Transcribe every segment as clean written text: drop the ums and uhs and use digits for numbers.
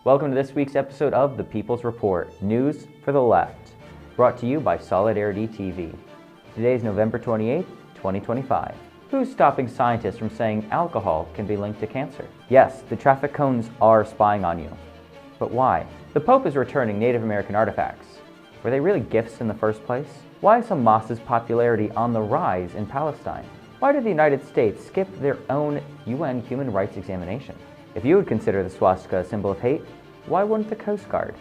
Welcome to this week's episode of The People's Report, News for the Left, brought to you by Solidarity TV. Today is November 28th, 2025. Who's stopping scientists from saying alcohol can be linked to cancer? Yes, the traffic cones are spying on you. But why? The Pope is returning Native American artifacts. Were they really gifts in the first place? Why is Hamas's popularity on the rise in Palestine? Why did the United States skip their own UN human rights examination? If you would consider the swastika a symbol of hate, why wouldn't the Coast Guard?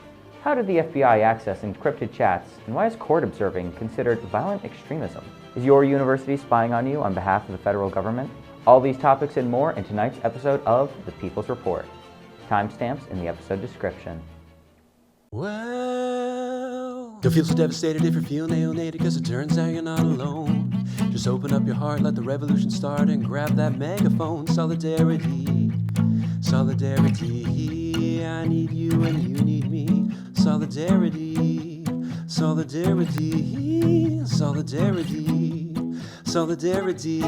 How did the FBI access encrypted chats, and why is court observing considered violent extremism? Is your university spying on you on behalf of the federal government? All these topics and more in tonight's episode of The People's Report. Timestamps in the episode description. Well, don't feel so devastated if you're feeling alienated, cause it turns out you're not alone. Just open up your heart, let the revolution start, and grab that megaphone. Solidarity, solidarity, I need you and you need me. Solidarity, solidarity, solidarity, solidarity.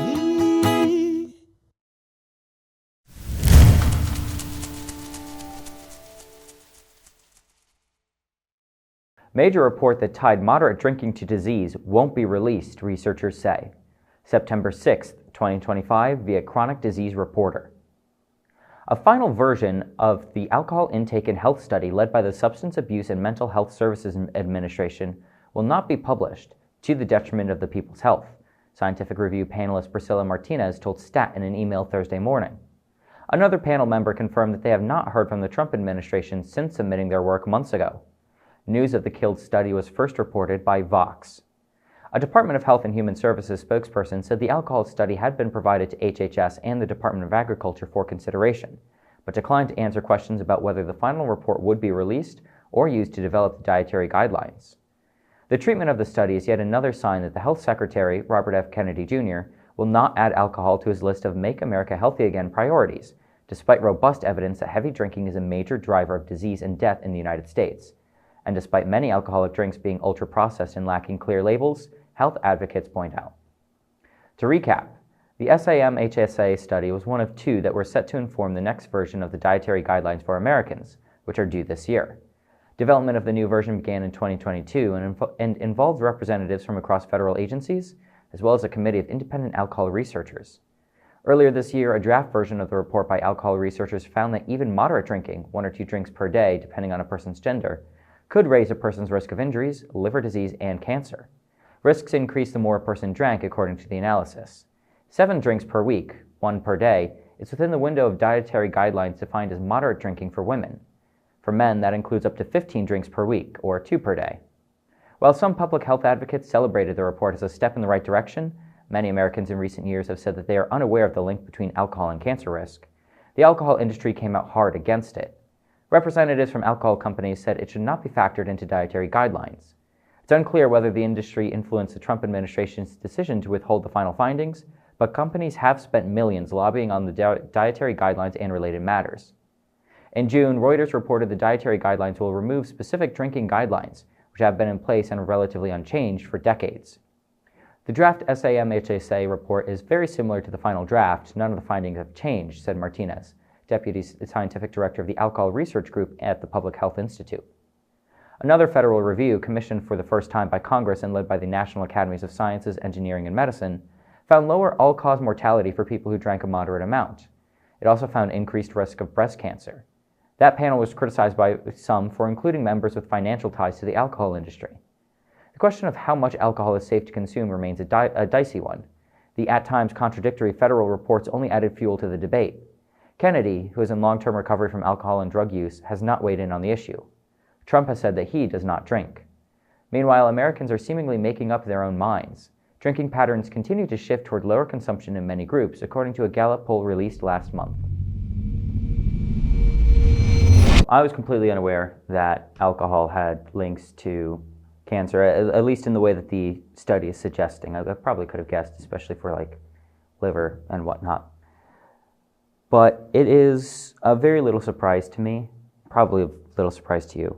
Major report that tied moderate drinking to disease won't be released, researchers say. September 6, 2025, via Chronic Disease Reporter. A final version of the alcohol intake and health study led by the Substance Abuse and Mental Health Services Administration will not be published, to the detriment of the people's health, scientific review panelist Priscilla Martinez told STAT in an email Thursday morning. Another panel member confirmed that they have not heard from the Trump administration since submitting their work months ago. News of the killed study was first reported by Vox. A Department of Health and Human Services spokesperson said the alcohol study had been provided to HHS and the Department of Agriculture for consideration, but declined to answer questions about whether the final report would be released or used to develop the dietary guidelines. The treatment of the study is yet another sign that the Health Secretary, Robert F. Kennedy Jr., will not add alcohol to his list of Make America Healthy Again priorities, despite robust evidence that heavy drinking is a major driver of disease and death in the United States. And despite many alcoholic drinks being ultra-processed and lacking clear labels, health advocates point out. To recap, the SAM-HSA study was one of two that were set to inform the next version of the dietary guidelines for Americans, which are due this year. Development of the new version began in 2022 and involved representatives from across federal agencies, as well as a committee of independent alcohol researchers. Earlier this year, a draft version of the report by alcohol researchers found that even moderate drinking, 1 or 2 drinks per day, depending on a person's gender, could raise a person's risk of injuries, liver disease, and cancer. Risks increase the more a person drank, according to the analysis. 7 drinks per week, 1 per day, is within the window of dietary guidelines defined as moderate drinking for women. For men, that includes up to 15 drinks per week, or 2 per day. While some public health advocates celebrated the report as a step in the right direction, many Americans in recent years have said that they are unaware of the link between alcohol and cancer risk. The alcohol industry came out hard against it. Representatives from alcohol companies said it should not be factored into dietary guidelines. It's unclear whether the industry influenced the Trump administration's decision to withhold the final findings, but companies have spent millions lobbying on the dietary guidelines and related matters. In June, Reuters reported the dietary guidelines will remove specific drinking guidelines, which have been in place and are relatively unchanged for decades. The draft SAM-HSA report is very similar to the final draft. None of the findings have changed, said Martinez, Deputy Scientific Director of the Alcohol Research Group at the Public Health Institute. Another federal review, commissioned for the first time by Congress and led by the National Academies of Sciences, Engineering, and Medicine, found lower all-cause mortality for people who drank a moderate amount. It also found increased risk of breast cancer. That panel was criticized by some for including members with financial ties to the alcohol industry. The question of how much alcohol is safe to consume remains a dicey one. The at times contradictory federal reports only added fuel to the debate. Kennedy, who is in long-term recovery from alcohol and drug use, has not weighed in on the issue. Trump has said that he does not drink. Meanwhile, Americans are seemingly making up their own minds. Drinking patterns continue to shift toward lower consumption in many groups, according to a Gallup poll released last month. I was completely unaware that alcohol had links to cancer, at least in the way that the study is suggesting. I probably could have guessed, especially for like liver and whatnot. But it is a very little surprise to me, probably a little surprise to you,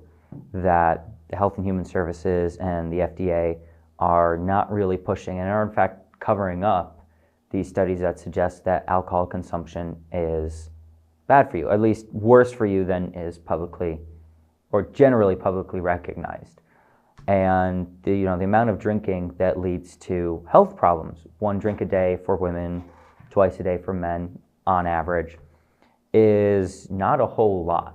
that the Health and Human Services and the FDA are not really pushing and are in fact covering up these studies that suggest that alcohol consumption is bad for you, at least worse for you than is publicly or generally publicly recognized. And the amount of drinking that leads to health problems, 1 drink a day for women, twice a day for men on average, is not a whole lot.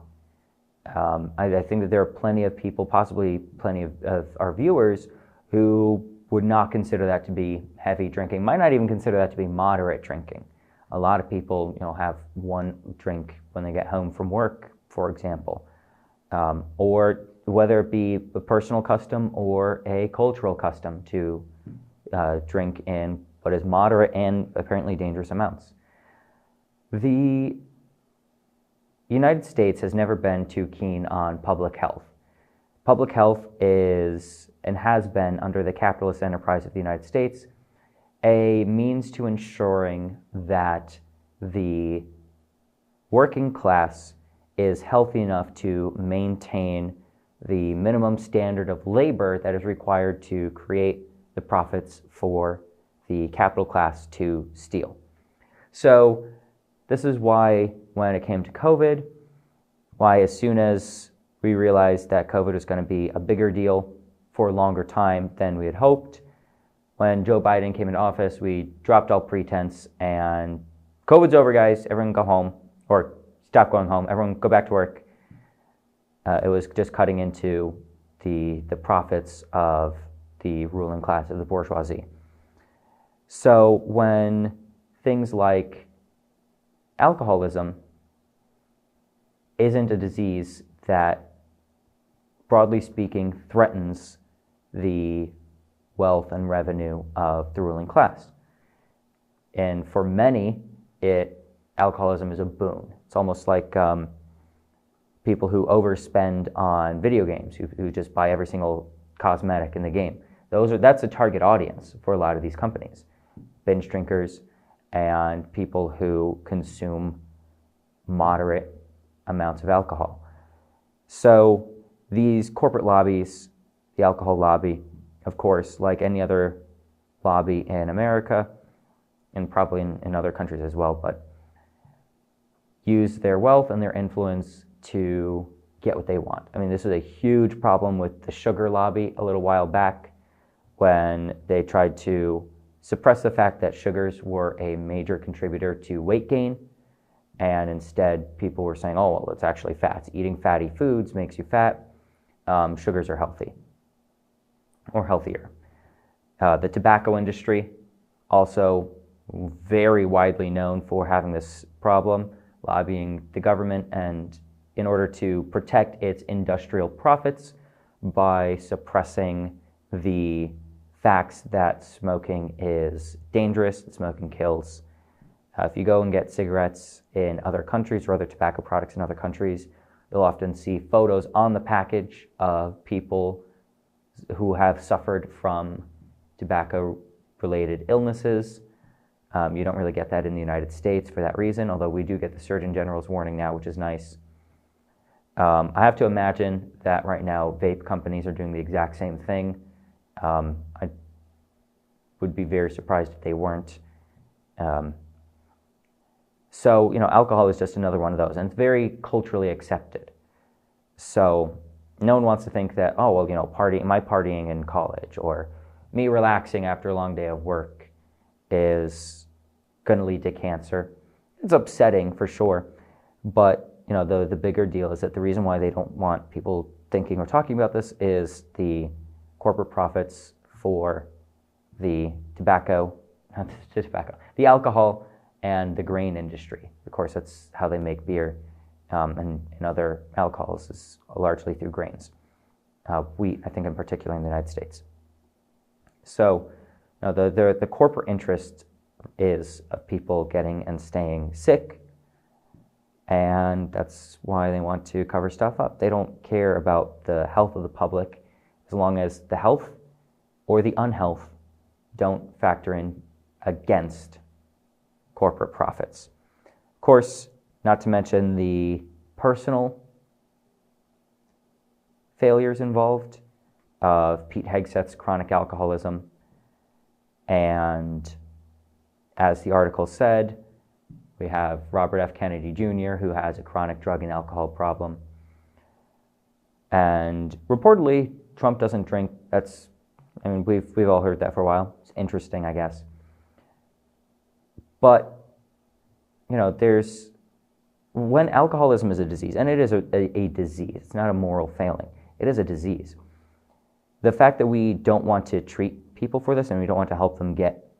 I think that there are plenty of people, possibly plenty of our viewers, who would not consider that to be heavy drinking, might not even consider that to be moderate drinking. A lot of people, have 1 drink when they get home from work, for example, or whether it be a personal custom or a cultural custom to drink in what is moderate and apparently dangerous amounts. The United States has never been too keen on public health. Public health is, and has been under the capitalist enterprise of the United States, a means to ensuring that the working class is healthy enough to maintain the minimum standard of labor that is required to create the profits for the capital class to steal. So this is why when it came to COVID, why as soon as we realized that COVID was going to be a bigger deal for a longer time than we had hoped, when Joe Biden came into office, we dropped all pretense and COVID's over, guys, everyone go home, or stop going home, everyone go back to work. It was just cutting into the profits of the ruling class, of the bourgeoisie. So when things like alcoholism isn't a disease that, broadly speaking, threatens the wealth and revenue of the ruling class. And for many, alcoholism is a boon. It's almost like people who overspend on video games, who just buy every single cosmetic in the game. That's a target audience for a lot of these companies. Binge drinkers and people who consume moderate amounts of alcohol. So these corporate lobbies, the alcohol lobby, of course, like any other lobby in America, and probably in other countries as well, but use their wealth and their influence to get what they want. I mean, this is a huge problem with the sugar lobby a little while back when they tried to suppress the fact that sugars were a major contributor to weight gain. And instead, people were saying, oh, well, it's actually fats. Eating fatty foods makes you fat. Sugars are healthy or healthier. The tobacco industry, also very widely known for having this problem, lobbying the government and in order to protect its industrial profits by suppressing the facts that smoking is dangerous, that smoking kills. If you go and get cigarettes in other countries or other tobacco products in other countries, you'll often see photos on the package of people who have suffered from tobacco-related illnesses. You don't really get that in the United States for that reason, although we do get the Surgeon General's warning now, which is nice. I have to imagine that right now vape companies are doing the exact same thing. I would be very surprised if they weren't. So, alcohol is just another one of those, and it's very culturally accepted. So no one wants to think that, oh, well, my partying in college or me relaxing after a long day of work is going to lead to cancer. It's upsetting for sure, but the bigger deal is that the reason why they don't want people thinking or talking about this is the corporate profits for the the alcohol and the grain industry. Of course, that's how they make beer and other alcohols, is largely through grains. Wheat, I think in particular in the United States. So the corporate interest is of people getting and staying sick, and that's why they want to cover stuff up. They don't care about the health of the public as long as the health or the unhealth don't factor in against corporate profits. Of course, not to mention the personal failures involved of Pete Hegseth's chronic alcoholism. And as the article said, We have Robert F. Kennedy Jr., who has a chronic drug and alcohol problem. And reportedly, Trump doesn't drink. We've all heard that for a while. It's interesting, I guess. But, when alcoholism is a disease, and it is a disease, it's not a moral failing, it is a disease. The fact that we don't want to treat people for this and we don't want to help them get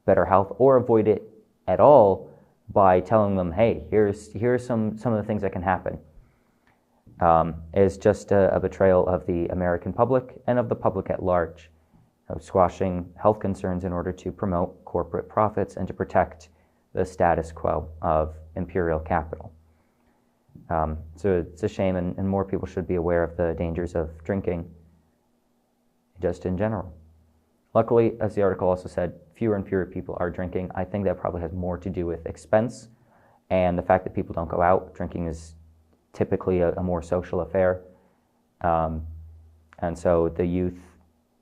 better health or avoid it at all by telling them, hey, here's some of the things that can happen, is just a betrayal of the American public and of the public at large, of squashing health concerns in order to promote corporate profits and to protect the status quo of imperial capital. So it's a shame, and more people should be aware of the dangers of drinking just in general. Luckily, as the article also said, fewer and fewer people are drinking. I think that probably has more to do with expense and the fact that people don't go out. Drinking is typically a more social affair. And so the youth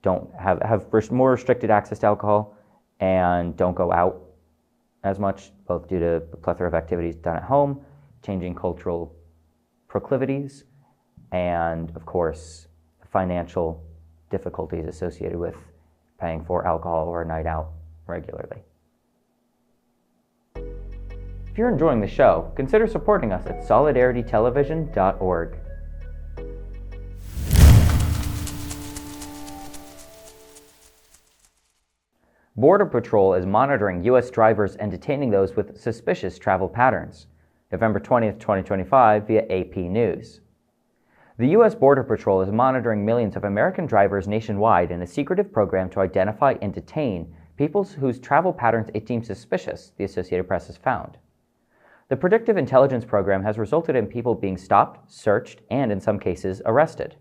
don't have more restricted access to alcohol and don't go out as much, both due to the plethora of activities done at home, changing cultural proclivities, and of course, financial difficulties associated with paying for alcohol or a night out regularly. If you're enjoying the show, consider supporting us at solidaritytelevision.org. Border Patrol is monitoring U.S. drivers and detaining those with suspicious travel patterns. November 20th, 2025, via AP News. The U.S. Border Patrol is monitoring millions of American drivers nationwide in a secretive program to identify and detain people whose travel patterns it deems suspicious, the Associated Press has found. The predictive intelligence program has resulted in people being stopped, searched, and in some cases, arrested.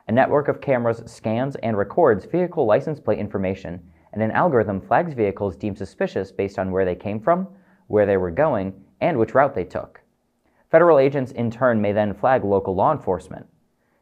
A network of cameras scans and records vehicle license plate information, and an algorithm flags vehicles deemed suspicious based on where they came from, where they were going, and which route they took. Federal agents, in turn, may then flag local law enforcement.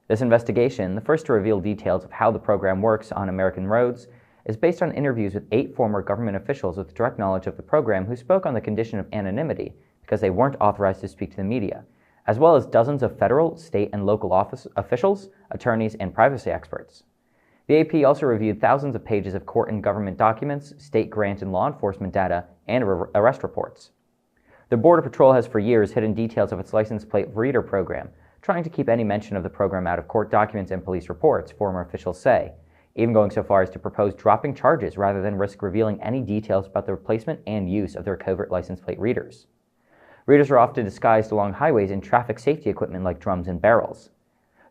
This investigation, the first to reveal details of how the program works on American roads, is based on interviews with 8 former government officials with direct knowledge of the program who spoke on the condition of anonymity because they weren't authorized to speak to the media, as well as dozens of federal, state, and local officials, attorneys, and privacy experts. The AP also reviewed thousands of pages of court and government documents, state grant and law enforcement data, and arrest reports. The Border Patrol has for years hidden details of its license plate reader program, trying to keep any mention of the program out of court documents and police reports, former officials say, even going so far as to propose dropping charges rather than risk revealing any details about the replacement and use of their covert license plate readers. Readers are often disguised along highways in traffic safety equipment like drums and barrels.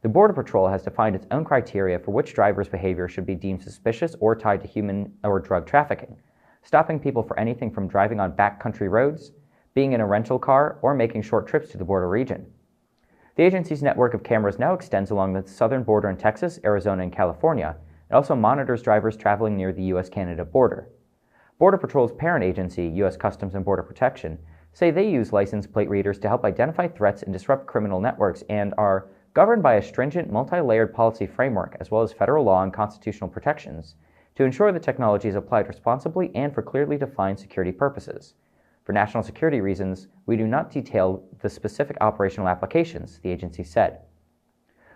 The Border Patrol has defined its own criteria for which drivers' behavior should be deemed suspicious or tied to human or drug trafficking, stopping people for anything from driving on backcountry roads, being in a rental car, or making short trips to the border region. The agency's network of cameras now extends along the southern border in Texas, Arizona, and California. It also monitors drivers traveling near the U.S.-Canada border. Border Patrol's parent agency, U.S. Customs and Border Protection, say they use license plate readers to help identify threats and disrupt criminal networks and are governed by a stringent, multi-layered policy framework as well as federal law and constitutional protections to ensure the technology is applied responsibly and for clearly defined security purposes. For national security reasons, we do not detail the specific operational applications, the agency said.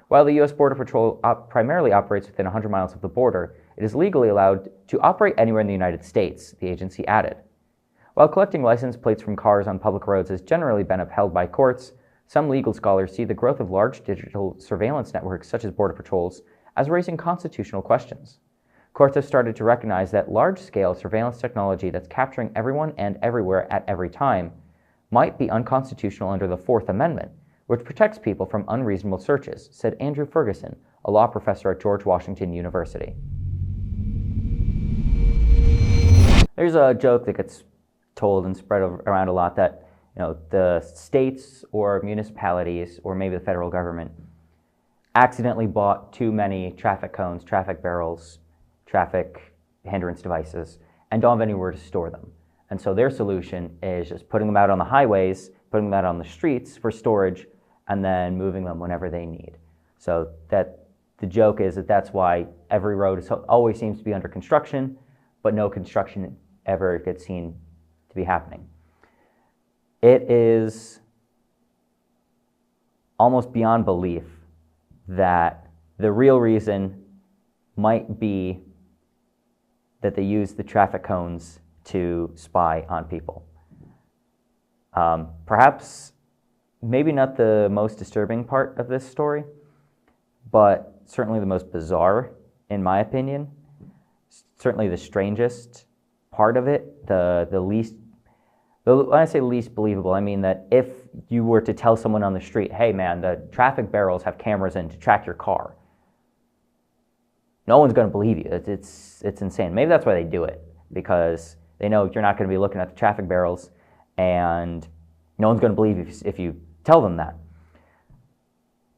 While the U.S. Border Patrol primarily operates within 100 miles of the border, it is legally allowed to operate anywhere in the United States, the agency added. While collecting license plates from cars on public roads has generally been upheld by courts, some legal scholars see the growth of large digital surveillance networks such as Border Patrols as raising constitutional questions. Courts have started to recognize that large-scale surveillance technology that's capturing everyone and everywhere at every time might be unconstitutional under the Fourth Amendment, which protects people from unreasonable searches, said Andrew Ferguson, a law professor at George Washington University. There's a joke that gets told and spread around a lot that the states or municipalities or maybe the federal government accidentally bought too many traffic cones, traffic barrels, traffic hindrance devices, and don't have anywhere to store them. And so their solution is just putting them out on the highways, putting them out on the streets for storage, and then moving them whenever they need. So that the joke is that that's why every road always seems to be under construction, but no construction ever gets seen to be happening. It is almost beyond belief that the real reason might be that they use the traffic cones to spy on people. Perhaps, maybe not the most disturbing part of this story, but certainly the most bizarre, in my opinion. Certainly the strangest part of it, the least, when I say least believable, I mean that if you were to tell someone on the street, hey man, the traffic barrels have cameras in to track your car, no one's going to believe you. It's insane. Maybe that's why they do it, because they know you're not going to be looking at the traffic barrels, and no one's going to believe you if you tell them that.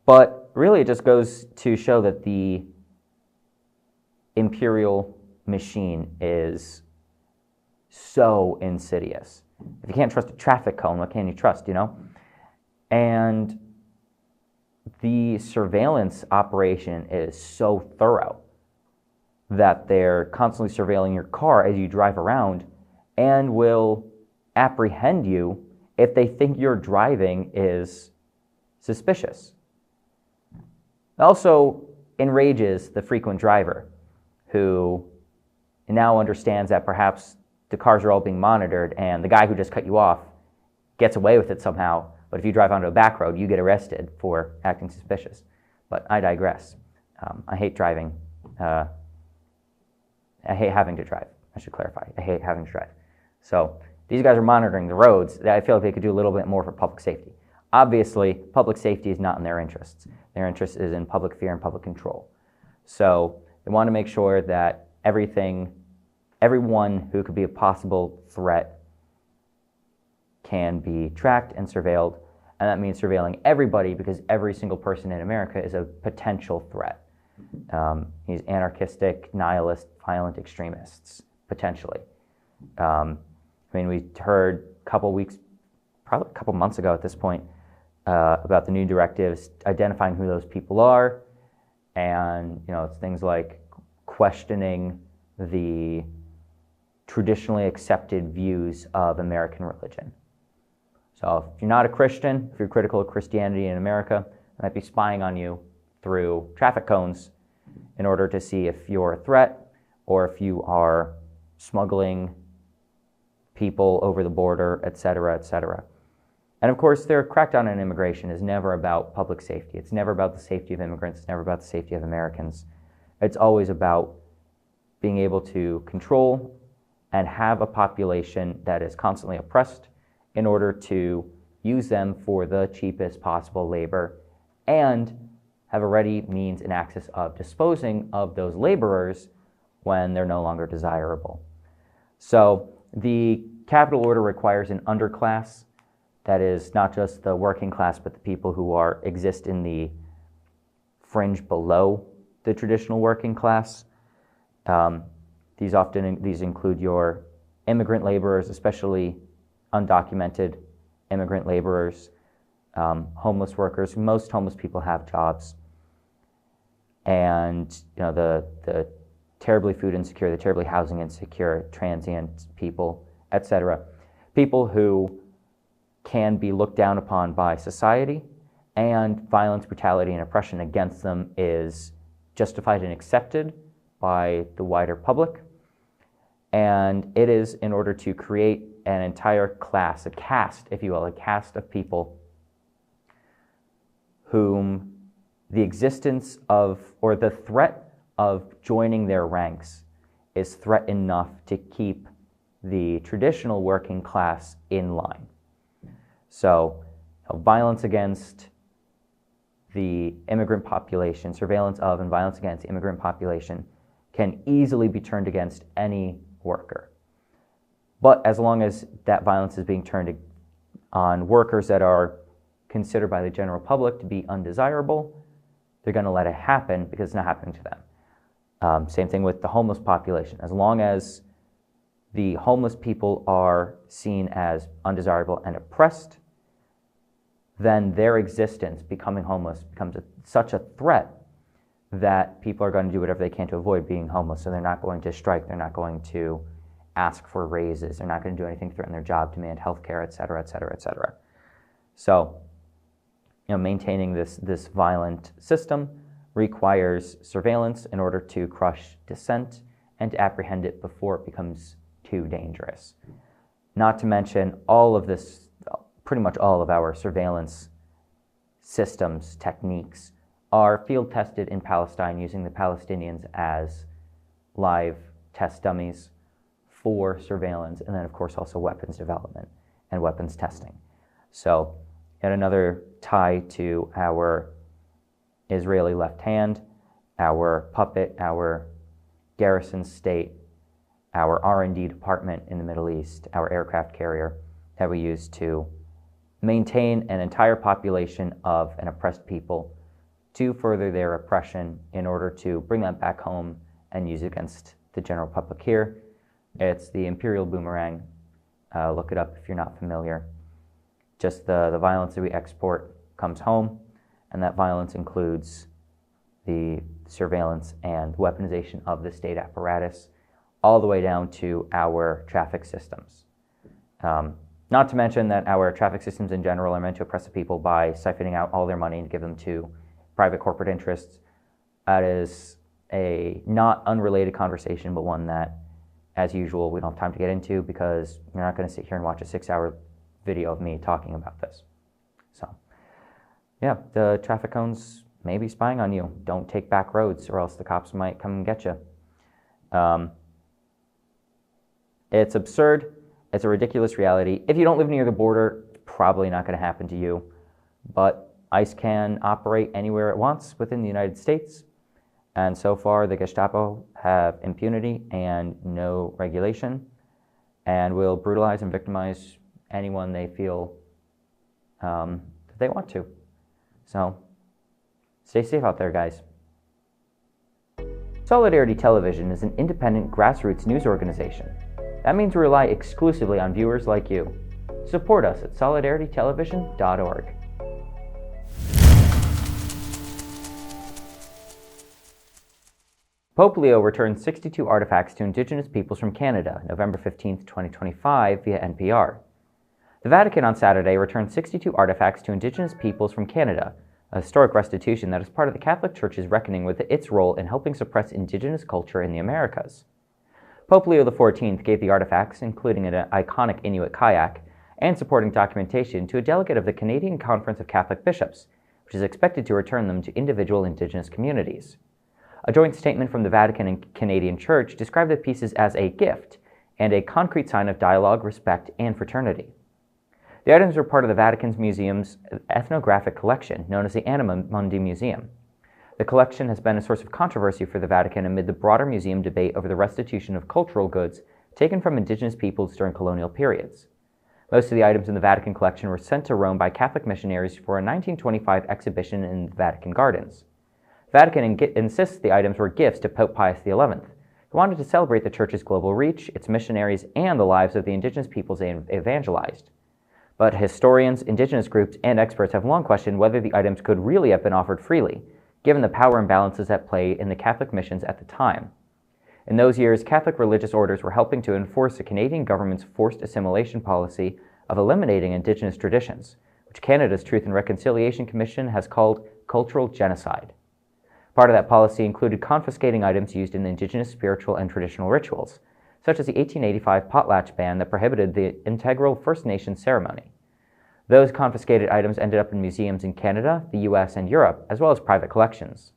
But really it just goes to show that the imperial machine is so insidious. If you can't trust a traffic cone, what can you trust, you know? And the surveillance operation is so thorough that they're constantly surveilling your car as you drive around and will apprehend you if they think your driving is suspicious. It also enrages the frequent driver who now understands that perhaps the cars are all being monitored and the guy who just cut you off gets away with it somehow, but if you drive onto a back road, you get arrested for acting suspicious. But I digress. I hate driving. I hate having to drive. I should clarify. I hate having to drive. So these guys are monitoring the roads. I feel like they could do a little bit more for public safety. Obviously, public safety is not in their interests. Their interest is in public fear and public control. So they want to make sure that everyone who could be a possible threat can be tracked and surveilled. And that means surveilling everybody, because every single person in America is a potential threat. These anarchistic, nihilist, violent extremists, potentially. We heard probably a couple months ago at this point, about the new directives identifying who those people are, and it's things like questioning the traditionally accepted views of American religion. So if you're not a Christian, if you're critical of Christianity in America, they might be spying on you through traffic cones in order to see if you're a threat or if you are smuggling people over the border, etc., etc. And of course, their crackdown on immigration is never about public safety. It's never about the safety of immigrants. It's never about the safety of Americans. It's always about being able to control and have a population that is constantly oppressed in order to use them for the cheapest possible labor and have a ready means and access of disposing of those laborers when they're no longer desirable. So the capital order requires an underclass that is not just the working class, but the people who exist in the fringe below the traditional working class. These include your immigrant laborers, especially undocumented immigrant laborers, homeless workers. Most homeless people have jobs, and the terribly food insecure, the terribly housing insecure, transient people, etc. People who can be looked down upon by society, and violence, brutality, and oppression against them is justified and accepted by the wider public. And it is in order to create an entire class, a caste, if you will, a caste of people whom the existence of, or the threat of joining their ranks is threat enough to keep the traditional working class in line. So, violence against the immigrant population, surveillance of and violence against the immigrant population can easily be turned against any worker. But as long as that violence is being turned on workers that are considered by the general public to be undesirable, they're going to let it happen because it's not happening to them. Same thing with the homeless population. As long as the homeless people are seen as undesirable and oppressed, then their existence, becoming homeless, becomes such a threat that people are going to do whatever they can to avoid being homeless. So they're not going to strike, they're not going to ask for raises. They're not going to do anything to threaten their job, demand health care, et cetera, et cetera, et cetera. So, maintaining this violent system requires surveillance in order to crush dissent and to apprehend it before it becomes too dangerous. Not to mention all of this, pretty much all of our surveillance systems, techniques, are field tested in Palestine using the Palestinians as live test dummies for surveillance, and then of course also weapons development and weapons testing. So yet another tie to our Israeli left hand, our puppet, our garrison state, our R&D department in the Middle East, our aircraft carrier that we use to maintain an entire population of an oppressed people to further their oppression in order to bring that back home and use against the general public here. It's the imperial boomerang. Look it up if you're not familiar. Just the violence that we export comes home, and that violence includes the surveillance and weaponization of the state apparatus, all the way down to our traffic systems. Not to mention that our traffic systems in general are meant to oppress the people by siphoning out all their money and give them to private corporate interests. That is a not unrelated conversation, but one that, as usual, we don't have time to get into because you're not going to sit here and watch a 6-hour video of me talking about this. So, yeah, the traffic cones may be spying on you. Don't take back roads or else the cops might come and get you. It's absurd. It's a ridiculous reality. If you don't live near the border, it's probably not going to happen to you. But ICE can operate anywhere it wants within the United States. And so far, the Gestapo have impunity and no regulation and will brutalize and victimize anyone they feel that they want to. So stay safe out there, guys. Solidarity Television is an independent grassroots news organization. That means we rely exclusively on viewers like you. Support us at solidaritytelevision.org. Pope Leo returned 62 artifacts to Indigenous peoples from Canada, November 15, 2025, via NPR. The Vatican on Saturday returned 62 artifacts to Indigenous peoples from Canada, a historic restitution that is part of the Catholic Church's reckoning with its role in helping suppress Indigenous culture in the Americas. Pope Leo XIV gave the artifacts, including an iconic Inuit kayak, and supporting documentation to a delegate of the Canadian Conference of Catholic Bishops, which is expected to return them to individual Indigenous communities. A joint statement from the Vatican and Canadian Church described the pieces as a gift and a concrete sign of dialogue, respect, and fraternity. The items were part of the Vatican's museum's ethnographic collection, known as the Anima Mundi Museum. The collection has been a source of controversy for the Vatican amid the broader museum debate over the restitution of cultural goods taken from Indigenous peoples during colonial periods. Most of the items in the Vatican collection were sent to Rome by Catholic missionaries for a 1925 exhibition in the Vatican Gardens. The Vatican insists the items were gifts to Pope Pius XI, who wanted to celebrate the Church's global reach, its missionaries, and the lives of the Indigenous peoples they evangelized. But historians, Indigenous groups, and experts have long questioned whether the items could really have been offered freely, given the power imbalances at play in the Catholic missions at the time. In those years, Catholic religious orders were helping to enforce the Canadian government's forced assimilation policy of eliminating Indigenous traditions, which Canada's Truth and Reconciliation Commission has called cultural genocide. Part of that policy included confiscating items used in Indigenous spiritual and traditional rituals, such as the 1885 potlatch ban that prohibited the integral First Nations ceremony. Those confiscated items ended up in museums in Canada, the US, and Europe, as well as private collections.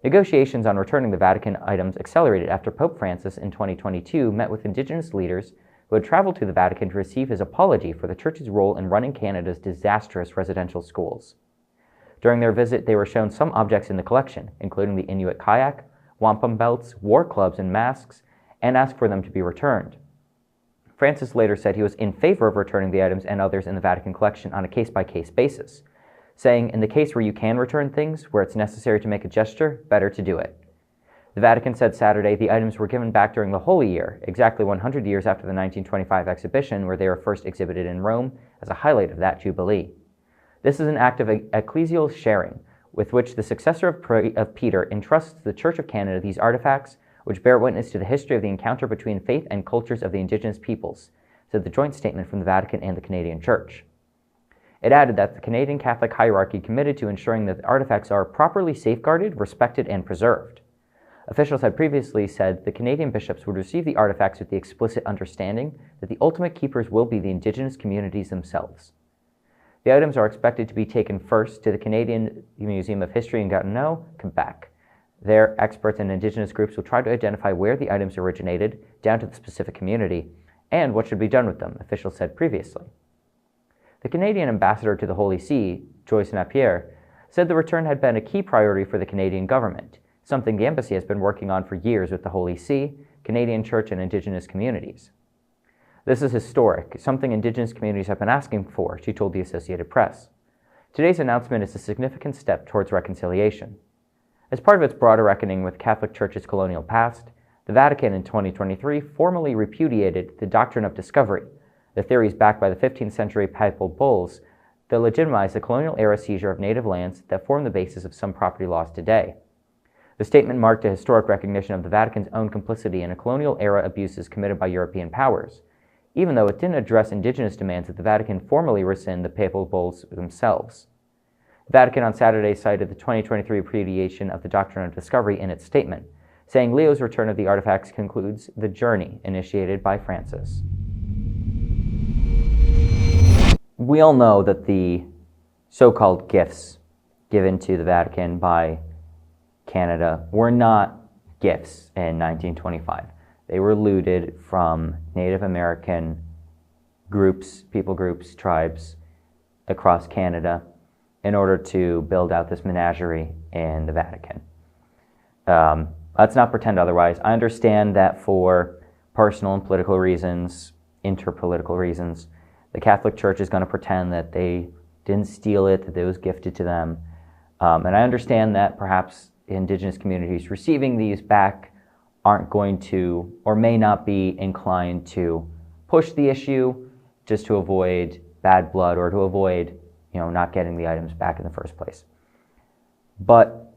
Negotiations on returning the Vatican items accelerated after Pope Francis in 2022 met with Indigenous leaders who had traveled to the Vatican to receive his apology for the Church's role in running Canada's disastrous residential schools. During their visit, they were shown some objects in the collection, including the Inuit kayak, wampum belts, war clubs, and masks, and asked for them to be returned. Francis later said he was in favor of returning the items and others in the Vatican collection on a case-by-case basis, saying, in the case where you can return things, where it's necessary to make a gesture, better to do it. The Vatican said Saturday the items were given back during the Holy Year, exactly 100 years after the 1925 exhibition where they were first exhibited in Rome as a highlight of that jubilee. This is an act of ecclesial sharing, with which the successor of Peter entrusts the Church of Canada these artifacts, which bear witness to the history of the encounter between faith and cultures of the indigenous peoples, said the joint statement from the Vatican and the Canadian Church. It added that the Canadian Catholic hierarchy committed to ensuring that the artifacts are properly safeguarded, respected, and preserved. Officials had previously said the Canadian bishops would receive the artifacts with the explicit understanding that the ultimate keepers will be the Indigenous communities themselves. The items are expected to be taken first to the Canadian Museum of History in Gatineau, Quebec. There, experts and Indigenous groups will try to identify where the items originated, down to the specific community, and what should be done with them, officials said previously. The Canadian ambassador to the Holy See, Joyce Napier, said the return had been a key priority for the Canadian government, something the embassy has been working on for years with the Holy See, Canadian Church, and Indigenous communities. This is historic, something Indigenous communities have been asking for, she told the Associated Press. Today's announcement is a significant step towards reconciliation. As part of its broader reckoning with Catholic Church's colonial past, the Vatican in 2023 formally repudiated the doctrine of discovery, the theories backed by the 15th century papal bulls that legitimized the colonial-era seizure of native lands that form the basis of some property laws today. The statement marked a historic recognition of the Vatican's own complicity in colonial-era abuses committed by European powers, even though it didn't address Indigenous demands that the Vatican formally rescind the papal bulls themselves. The Vatican on Saturday cited the 2023 repudiation of the doctrine of discovery in its statement, saying Leo's return of the artifacts concludes the journey initiated by Francis. We all know that the so-called gifts given to the Vatican by Canada were not gifts in 1925. They were looted from Native American groups, people groups, tribes across Canada in order to build out this menagerie in the Vatican. Let's not pretend otherwise. I understand that for personal and political reasons, interpolitical reasons, the Catholic Church is going to pretend that they didn't steal it, that it was gifted to them. And I understand that perhaps Indigenous communities receiving these back aren't going to, or may not be inclined to push the issue just to avoid bad blood or to avoid, not getting the items back in the first place. But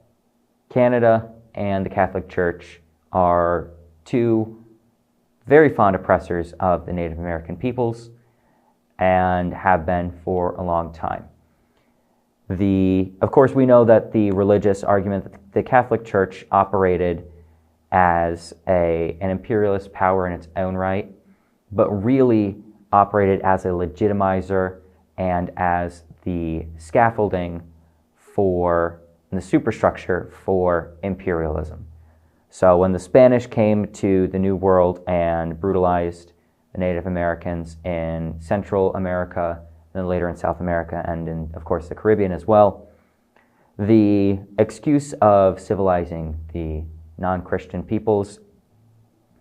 Canada and the Catholic Church are two very fond oppressors of the Native American peoples and have been for a long time. Of course, we know that the religious argument that the Catholic Church operated as an imperialist power in its own right, but really operated as a legitimizer and as the scaffolding for the superstructure for imperialism. So when the Spanish came to the New World and brutalized the Native Americans in Central America, then later in South America, and in, of course, the Caribbean as well, the excuse of civilizing the non-Christian peoples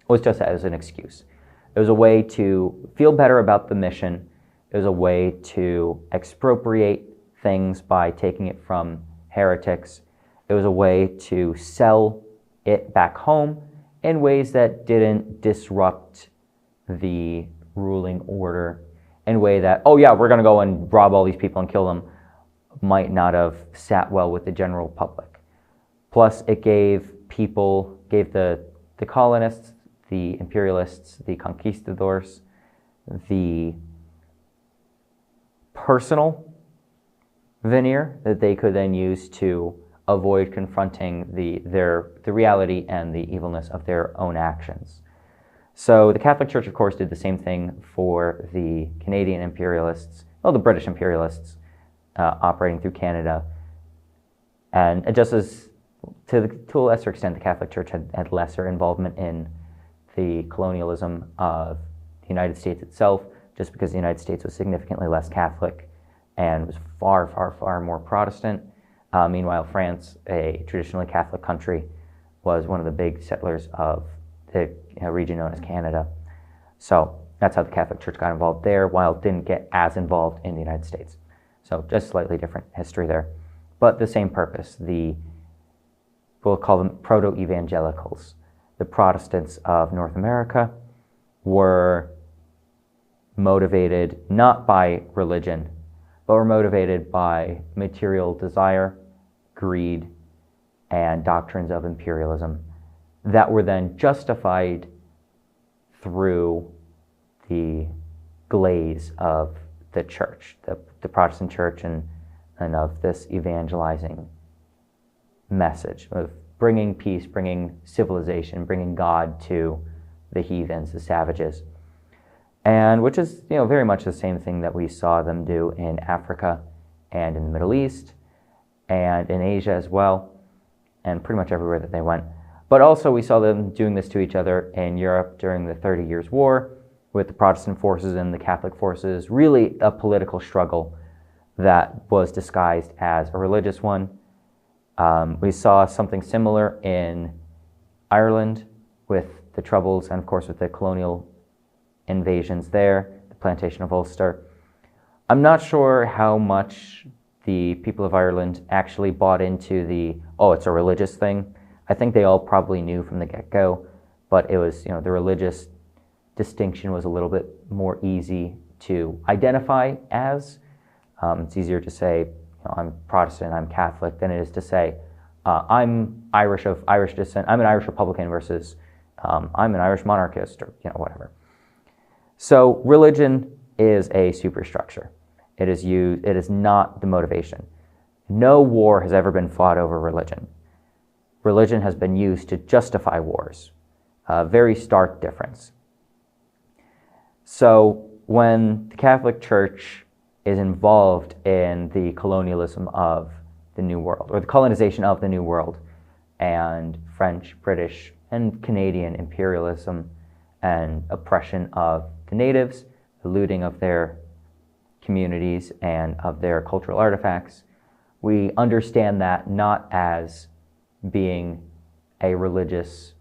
was just as an excuse. It was a way to feel better about the mission. It was a way to expropriate things by taking it from heretics. It was a way to sell it back home in ways that didn't disrupt the ruling order, in a way that, oh yeah, we're going to go and rob all these people and kill them, might not have sat well with the general public. Plus, it gave the colonists, the imperialists, the conquistadors, the personal veneer that they could then use to avoid confronting the reality and the evilness of their own actions. So the Catholic Church, of course, did the same thing for the Canadian imperialists, the British imperialists operating through Canada. And just as, to a lesser extent, the Catholic Church had lesser involvement in the colonialism of the United States itself, just because the United States was significantly less Catholic and was far, far, far more Protestant. Meanwhile, France, a traditionally Catholic country, was one of the big settlers of the region known as Canada. So that's how the Catholic Church got involved there, while it didn't get as involved in the United States. So just slightly different history there. But the same purpose. We'll call them proto-evangelicals. The Protestants of North America were motivated not by religion, but were motivated by material desire, greed, and doctrines of imperialism. that were then justified through the glaze of the church, the Protestant church, and of this evangelizing message of bringing peace, bringing civilization, bringing God to the heathens, the savages. And which is, very much the same thing that we saw them do in Africa and in the Middle East and in Asia as well, and pretty much everywhere that they went. But also we saw them doing this to each other in Europe during the 30 Years' War with the Protestant forces and the Catholic forces, really a political struggle that was disguised as a religious one. We saw something similar in Ireland with the Troubles and, of course, with the colonial invasions there, the plantation of Ulster. I'm not sure how much the people of Ireland actually bought into it's a religious thing. I think they all probably knew from the get-go, but it was, the religious distinction was a little bit more easy to identify as. It's easier to say, I'm Protestant, I'm Catholic, than it is to say, I'm Irish of Irish descent, I'm an Irish Republican versus I'm an Irish monarchist, or whatever. So religion is a superstructure. It is not the motivation. No war has ever been fought over religion. Religion has been used to justify wars. A very stark difference. So when the Catholic Church is involved in the colonialism of the New World, or the colonization of the New World, and French, British, and Canadian imperialism and oppression of the natives, the looting of their communities and of their cultural artifacts, we understand that not as being a religious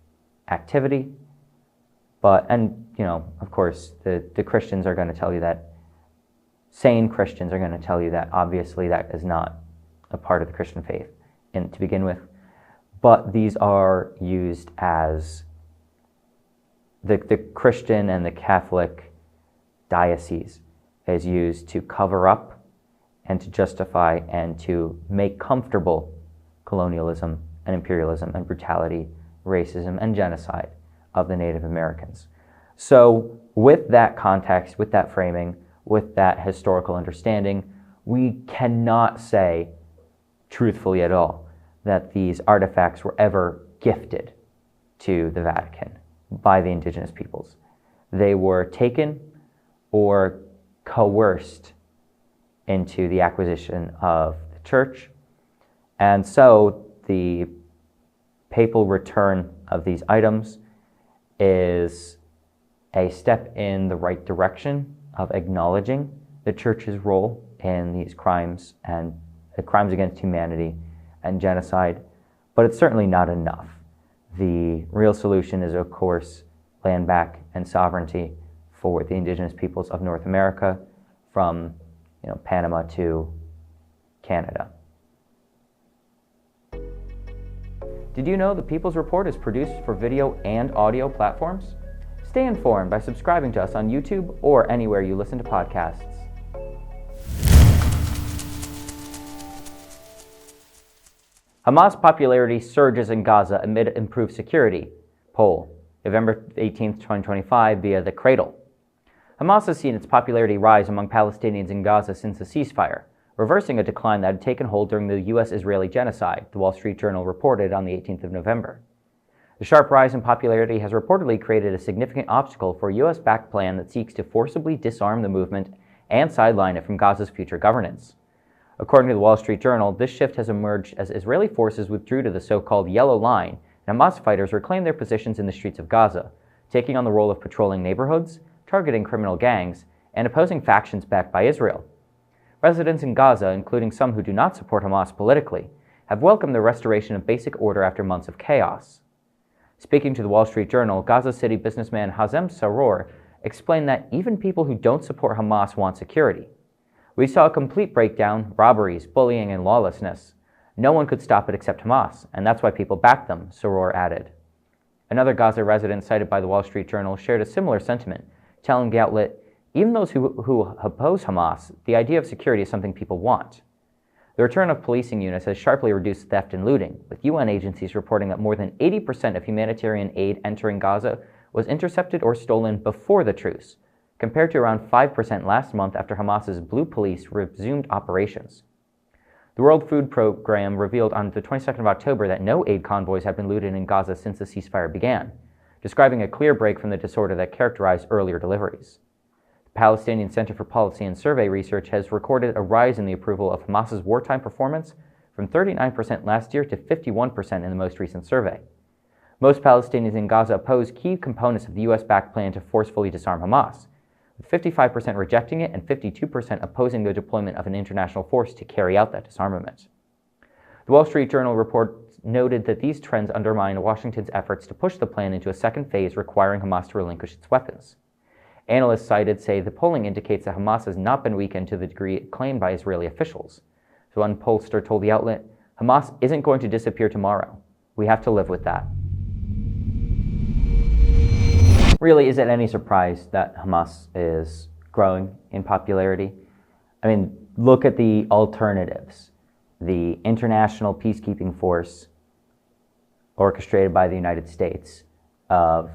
activity, but, of course, the Christians are going to tell you that, sane Christians are going to tell you that obviously that is not a part of the Christian faith to begin with, but these are used as the Christian and the Catholic diocese is used to cover up and to justify and to make comfortable colonialism and imperialism and brutality, racism and genocide of the Native Americans. So with that context, with that framing, with that historical understanding, we cannot say truthfully at all that these artifacts were ever gifted to the Vatican by the indigenous peoples. They were taken or coerced into the acquisition of the church. And so the papal return of these items is a step in the right direction of acknowledging the church's role in these crimes and the crimes against humanity and genocide, but it's certainly not enough. The real solution is, of course, land back and sovereignty for the indigenous peoples of North America from Panama to Canada. Did you know the People's Report is produced for video and audio platforms? Stay informed by subscribing to us on YouTube or anywhere you listen to podcasts. Hamas popularity surges in Gaza amid improved security. Poll, November 18, 2025, via The Cradle. Hamas has seen its popularity rise among Palestinians in Gaza since the ceasefire, reversing a decline that had taken hold during the U.S.-Israeli genocide, the Wall Street Journal reported on the 18th of November. The sharp rise in popularity has reportedly created a significant obstacle for a U.S.-backed plan that seeks to forcibly disarm the movement and sideline it from Gaza's future governance. According to the Wall Street Journal, this shift has emerged as Israeli forces withdrew to the so-called Yellow Line, and Hamas fighters reclaimed their positions in the streets of Gaza, taking on the role of patrolling neighborhoods, targeting criminal gangs, and opposing factions backed by Israel. Residents in Gaza, including some who do not support Hamas politically, have welcomed the restoration of basic order after months of chaos. Speaking to the Wall Street Journal, Gaza City businessman Hazem Saror explained that even people who don't support Hamas want security. We saw a complete breakdown, robberies, bullying, and lawlessness. No one could stop it except Hamas, and that's why people backed them, Saror added. Another Gaza resident cited by the Wall Street Journal shared a similar sentiment, telling the outlet, even those who oppose Hamas, the idea of security is something people want. The return of policing units has sharply reduced theft and looting, with UN agencies reporting that more than 80% of humanitarian aid entering Gaza was intercepted or stolen before the truce, compared to around 5% last month after Hamas's Blue Police resumed operations. The World Food Programme revealed on the 22nd of October that no aid convoys have been looted in Gaza since the ceasefire began, describing a clear break from the disorder that characterized earlier deliveries. The Palestinian Center for Policy and Survey Research has recorded a rise in the approval of Hamas's wartime performance from 39% last year to 51% in the most recent survey. Most Palestinians in Gaza oppose key components of the U.S.-backed plan to forcefully disarm Hamas, with 55% rejecting it and 52% opposing the deployment of an international force to carry out that disarmament. The Wall Street Journal report noted that these trends undermine Washington's efforts to push the plan into a second phase requiring Hamas to relinquish its weapons. Analysts cited say the polling indicates that Hamas has not been weakened to the degree claimed by Israeli officials. So one pollster told the outlet, "Hamas isn't going to disappear tomorrow. We have to live with that." Really, is it any surprise that Hamas is growing in popularity? I mean, look at the alternatives. The international peacekeeping force orchestrated by the United States of,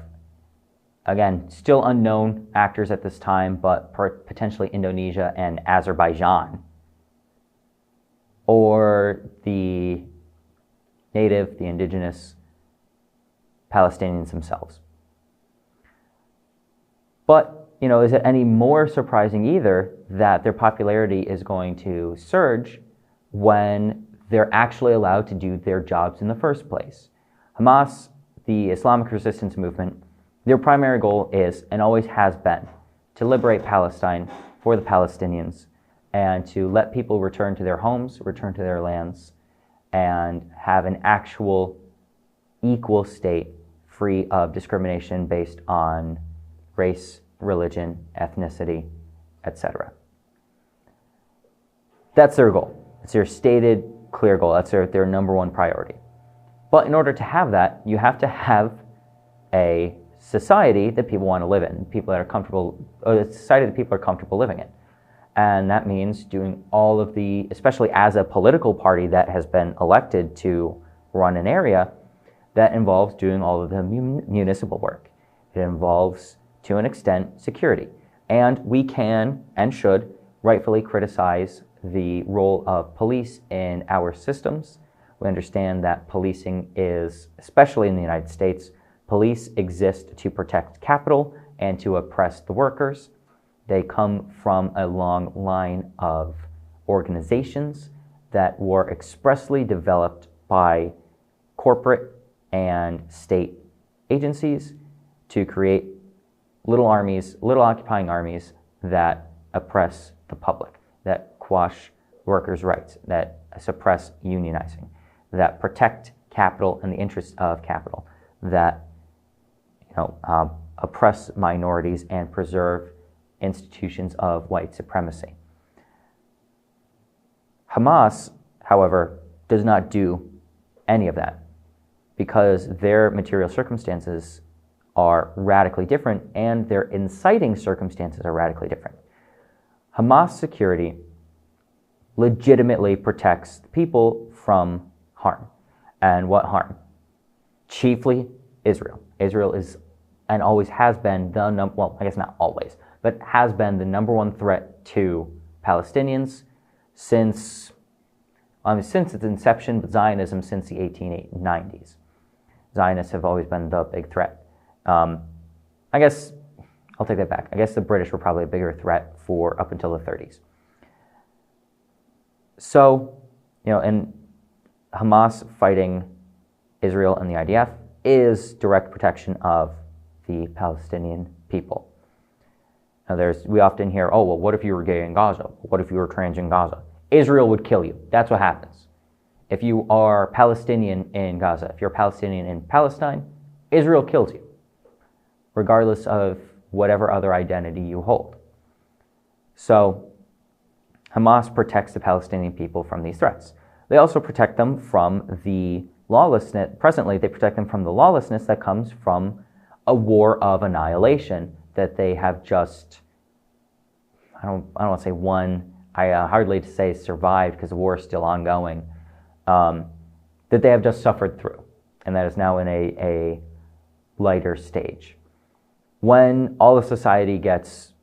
again, still unknown actors at this time, but potentially Indonesia and Azerbaijan, or the native, the indigenous Palestinians themselves. But, is it any more surprising either that their popularity is going to surge when they're actually allowed to do their jobs in the first place? Hamas, the Islamic resistance movement, their primary goal is, and always has been, to liberate Palestine for the Palestinians and to let people return to their homes, return to their lands, and have an actual equal state free of discrimination based on race, religion, ethnicity, etc. That's their goal. It's their stated, clear goal. That's their number one priority. But in order to have that, you have to have a society that people want to live in, people that are comfortable, a society that people are comfortable living in. And that means doing all of the, especially as a political party that has been elected to run an area, that involves doing all of the municipal work. It involves, to an extent, security. And we can and should rightfully criticize the role of police in our systems. We understand that policing is, especially in the United States, police exist to protect capital and to oppress the workers. They come from a long line of organizations that were expressly developed by corporate and state agencies to create little armies, little occupying armies that oppress the public, that quash workers' rights, that suppress unionizing, that protect capital and the interests of capital, that oppress minorities and preserve institutions of white supremacy. Hamas, however, does not do any of that because their material circumstances are radically different and their inciting circumstances are radically different. Hamas security legitimately protects people from harm. And what harm? Chiefly Israel. Israel is and always has been well, I guess not always, but has been the number one threat to Palestinians since its inception, but Zionism since the 1890s. Zionists have always been the big threat. I guess, I'll take that back. I guess the British were probably a bigger threat for up until the 30s. So, and Hamas fighting Israel and the IDF is direct protection of the Palestinian people. Now we often hear, oh, well, what if you were gay in Gaza? What if you were trans in Gaza? Israel would kill you. That's what happens. If you are Palestinian in Gaza, if you're Palestinian in Palestine, Israel kills you, regardless of whatever other identity you hold. So Hamas protects the Palestinian people from these threats. They also protect them from the lawlessness. Presently, they protect them from the lawlessness that comes from a war of annihilation that they have just, I don't want to say won. hardly to say survived because the war is still ongoing, that they have just suffered through, and that is now in a lighter stage. When all of society gets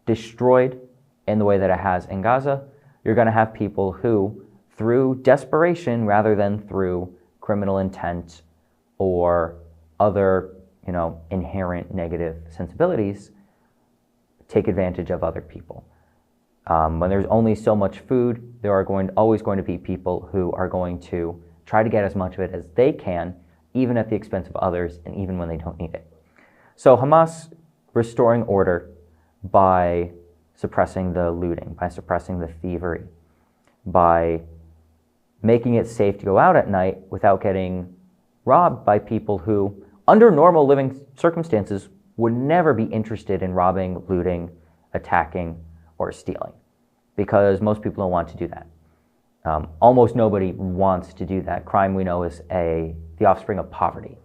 destroyed in the way that it has in Gaza, you're going to have people who, through desperation rather than through criminal intent or other, inherent negative sensibilities, take advantage of other people. When there's only so much food, there are always going to be people who are going to try to get as much of it as they can, even at the expense of others, and even when they don't need it. So Hamas restoring order by suppressing the looting, by suppressing the thievery, by making it safe to go out at night without getting robbed by people who, under normal living circumstances, would never be interested in robbing, looting, attacking, or stealing, because most people don't want to do that. Almost nobody wants to do that. Crime, we know, is the offspring of poverty.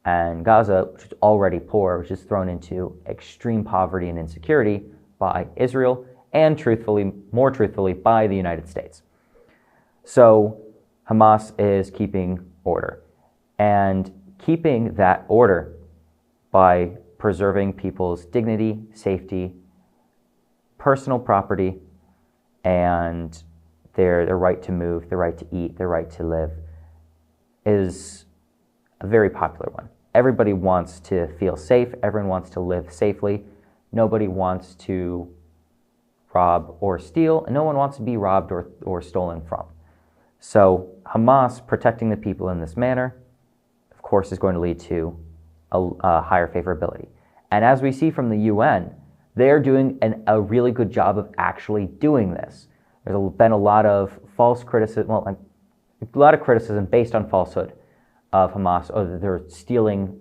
And Gaza, which is already poor, was just thrown into extreme poverty and insecurity by Israel and, more truthfully, by the United States. So Hamas is keeping order, and keeping that order by preserving people's dignity, safety, personal property, and their right to move, their right to eat, their right to live, is a very popular one. Everybody wants to feel safe. Everyone wants to live safely. Nobody wants to rob or steal, and no one wants to be robbed or stolen from. So Hamas protecting the people in this manner, of course, is going to lead to a higher favorability. And as we see from the UN, they're doing a really good job of actually doing this. There's been a lot of false criticism, a lot of criticism based on falsehood of Hamas, or that they're stealing,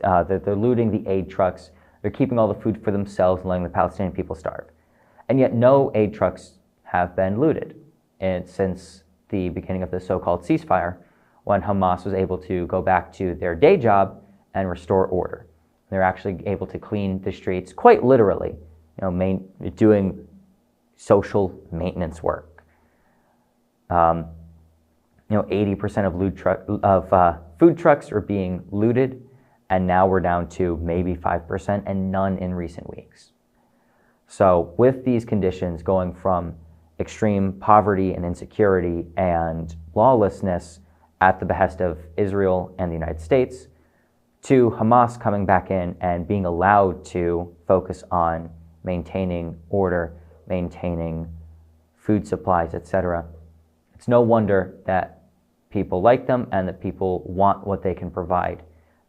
that they're looting the aid trucks, they're keeping all the food for themselves and letting the Palestinian people starve. And yet no aid trucks have been looted since the beginning of the so-called ceasefire, when Hamas was able to go back to their day job and restore order. They're actually able to clean the streets, quite literally, doing social maintenance work. 80% of food trucks are being looted, and now we're down to maybe 5% and none in recent weeks. So with these conditions going from extreme poverty and insecurity and lawlessness at the behest of Israel and the United States, to Hamas coming back in and being allowed to focus on maintaining order, maintaining food supplies, etc., it's no wonder that people like them and that people want what they can provide.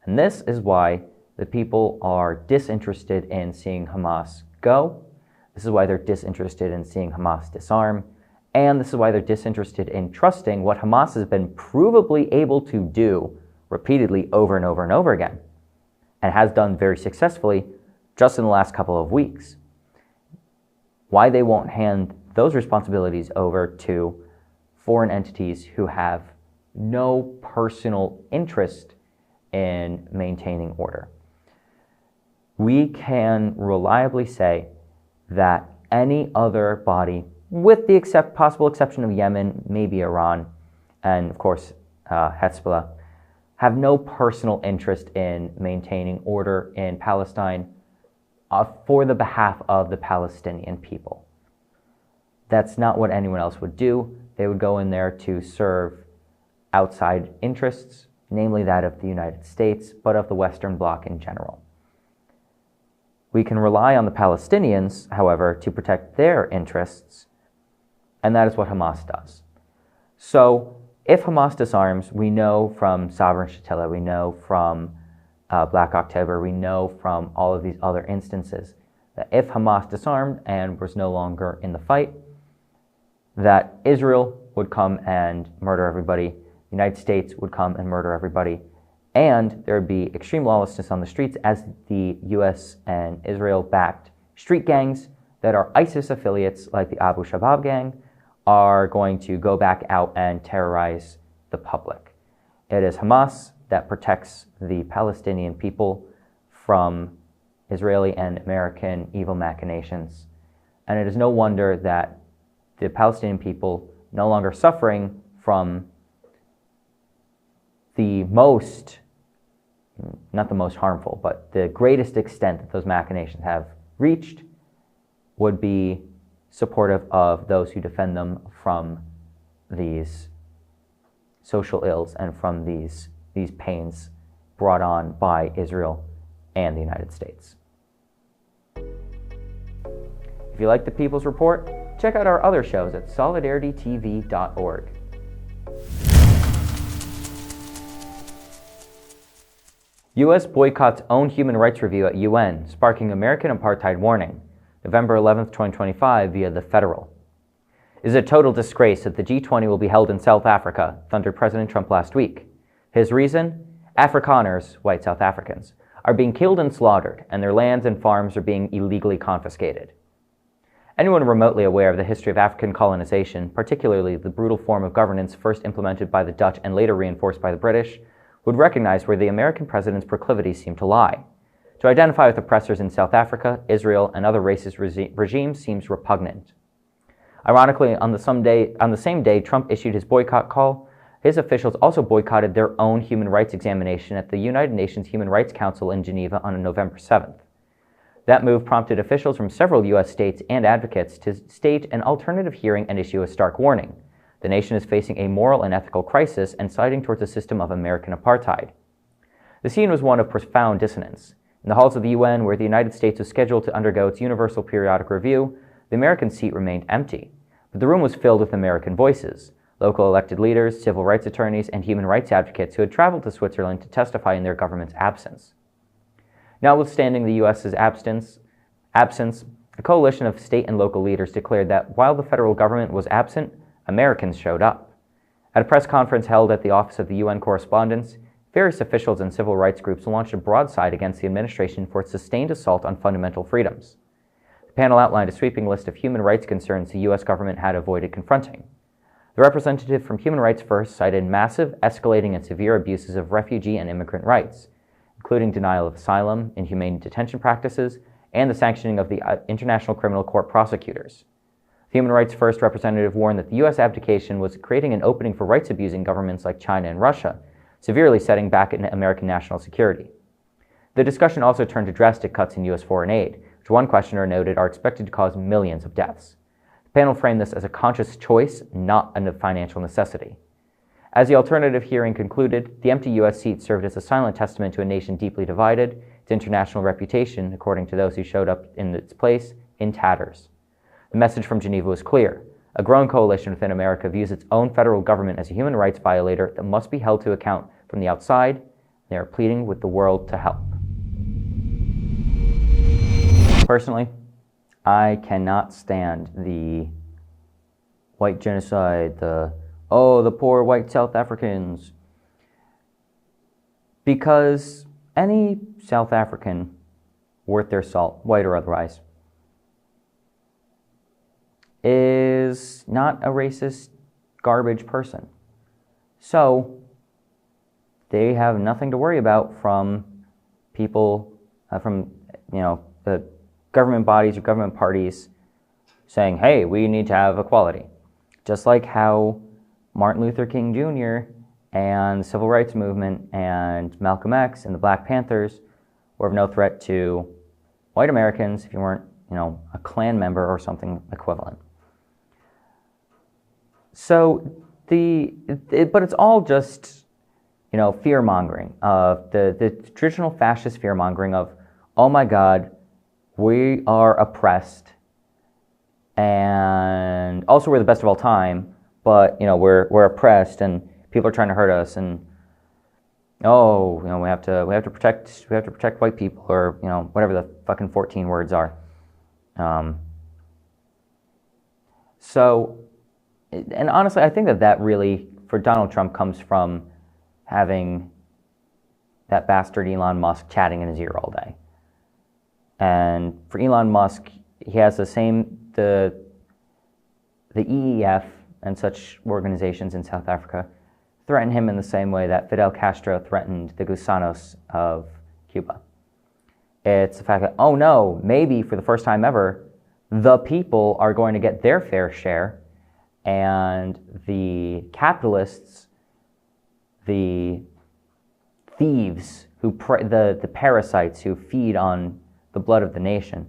And this is why the people are disinterested in seeing Hamas go. This is why they're disinterested in seeing Hamas disarm. And this is why they're disinterested in trusting what Hamas has been provably able to do repeatedly over and over and over again, and has done very successfully just in the last couple of weeks. Why they won't hand those responsibilities over to foreign entities who have no personal interest in maintaining order. We can reliably say that any other body, with the possible exception of Yemen, maybe Iran, and of course Hezbollah, have no personal interest in maintaining order in Palestine for the behalf of the Palestinian people. That's not what anyone else would do. They would go in there to serve outside interests, namely that of the United States, but of the Western Bloc in general. We can rely on the Palestinians, however, to protect their interests, and that is what Hamas does. So if Hamas disarms, we know from Sovereign Shatila, we know from Black October, we know from all of these other instances, that if Hamas disarmed and was no longer in the fight, that Israel would come and murder everybody, the United States would come and murder everybody, and there would be extreme lawlessness on the streets as the US and Israel-backed street gangs that are ISIS affiliates, like the Abu Shabaab gang, are going to go back out and terrorize the public. It is Hamas that protects the Palestinian people from Israeli and American evil machinations. And it is no wonder that the Palestinian people no longer suffering from the most, not the most harmful, but the greatest extent that those machinations have reached, would be supportive of those who defend them from these social ills and from these pains brought on by Israel and the United States. If you like the People's Report, check out our other shows at solidaritytv.org. U.S. boycotts own human rights review at UN, sparking American Apartheid warning. November 11, 2025, via The Federal. It is a total disgrace that the G20 will be held in South Africa, thundered President Trump last week. His reason? Afrikaners, white South Africans, are being killed and slaughtered, and their lands and farms are being illegally confiscated. Anyone remotely aware of the history of African colonization, particularly the brutal form of governance first implemented by the Dutch and later reinforced by the British, would recognize where the American president's proclivities seem to lie. To identify with oppressors in South Africa, Israel, and other racist regimes seems repugnant. Ironically, on the same day Trump issued his boycott call, his officials also boycotted their own human rights examination at the United Nations Human Rights Council in Geneva on November 7th. That move prompted officials from several U.S. states and advocates to stage an alternative hearing and issue a stark warning. The nation is facing a moral and ethical crisis and siding towards a system of American apartheid. The scene was one of profound dissonance. In the halls of the UN, where the United States was scheduled to undergo its Universal Periodic Review, the American seat remained empty. But the room was filled with American voices, local elected leaders, civil rights attorneys, and human rights advocates who had traveled to Switzerland to testify in their government's absence. Notwithstanding the U.S.'s absence, a coalition of state and local leaders declared that while the federal government was absent, Americans showed up. At a press conference held at the Office of the UN Correspondents, various officials and civil rights groups launched a broadside against the administration for its sustained assault on fundamental freedoms. The panel outlined a sweeping list of human rights concerns the U.S. government had avoided confronting. The representative from Human Rights First cited massive, escalating, and severe abuses of refugee and immigrant rights, including denial of asylum, inhumane detention practices, and the sanctioning of the International Criminal Court prosecutors. The Human Rights First representative warned that the U.S. abdication was creating an opening for rights-abusing governments like China and Russia, severely setting back American national security. The discussion also turned to drastic cuts in U.S. foreign aid, which one questioner noted are expected to cause millions of deaths. The panel framed this as a conscious choice, not a financial necessity. As the alternative hearing concluded, the empty U.S. seat served as a silent testament to a nation deeply divided, its international reputation, according to those who showed up in its place, in tatters. The message from Geneva was clear. A growing coalition within America views its own federal government as a human rights violator that must be held to account from the outside. They are pleading with the world to help. Personally, I cannot stand the white genocide, the poor white South Africans. Because any South African worth their salt, white or otherwise, is not a racist, garbage person. So they have nothing to worry about from people, the government bodies or government parties saying, hey, we need to have equality. Just like how Martin Luther King Jr. and the Civil Rights Movement and Malcolm X and the Black Panthers were of no threat to white Americans if you weren't, a Klan member or something equivalent. So but it's all just, fear-mongering of the traditional fascist fear-mongering of, oh my God, we are oppressed, and also we're the best of all time, but we're oppressed and people are trying to hurt us, and we have to protect white people, or whatever the fucking 14 words are. And honestly, I think that really, for Donald Trump, comes from having that bastard Elon Musk chatting in his ear all day. And for Elon Musk, he has the EEF and such organizations in South Africa threaten him in the same way that Fidel Castro threatened the Gusanos of Cuba. It's the fact that, oh no, maybe for the first time ever, the people are going to get their fair share, and the capitalists, the thieves, the parasites who feed on the blood of the nation,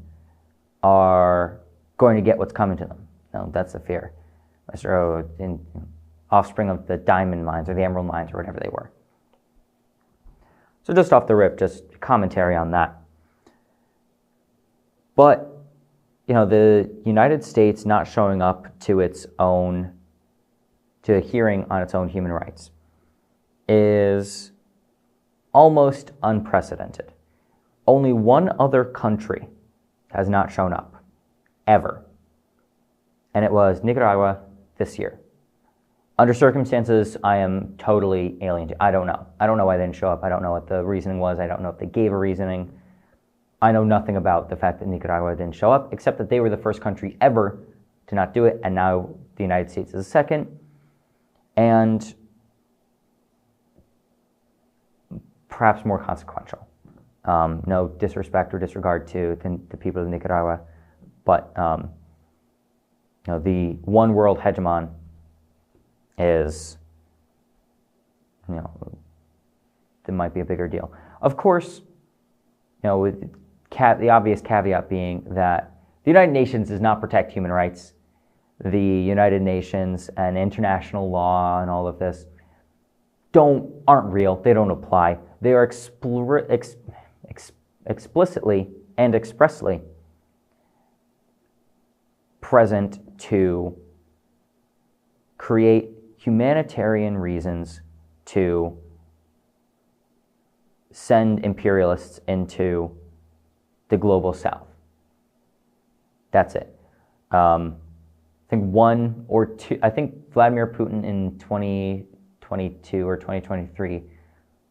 are going to get what's coming to them. No, that's the fear. Offspring of the diamond mines or the emerald mines or whatever they were. So just off the rip, just commentary on that. But, the United States not showing up to a hearing on its own human rights is almost unprecedented. Only one other country has not shown up, ever. And it was Nicaragua this year. Under circumstances I am totally alien to. I don't know. I don't know why they didn't show up. I don't know what the reasoning was. I don't know if they gave a reasoning. I know nothing about the fact that Nicaragua didn't show up, except that they were the first country ever to not do it, and now the United States is the second. And perhaps more consequential. No disrespect or disregard to the people of Nicaragua, but the one world hegemon is, there might be a bigger deal. Of course, with the obvious caveat being that the United Nations does not protect human rights. The United Nations and international law and all of this aren't real. They don't apply. They are explicitly and expressly present to create humanitarian reasons to send imperialists into the global south. That's it. I think one or two, I think Vladimir Putin in 2022 or 2023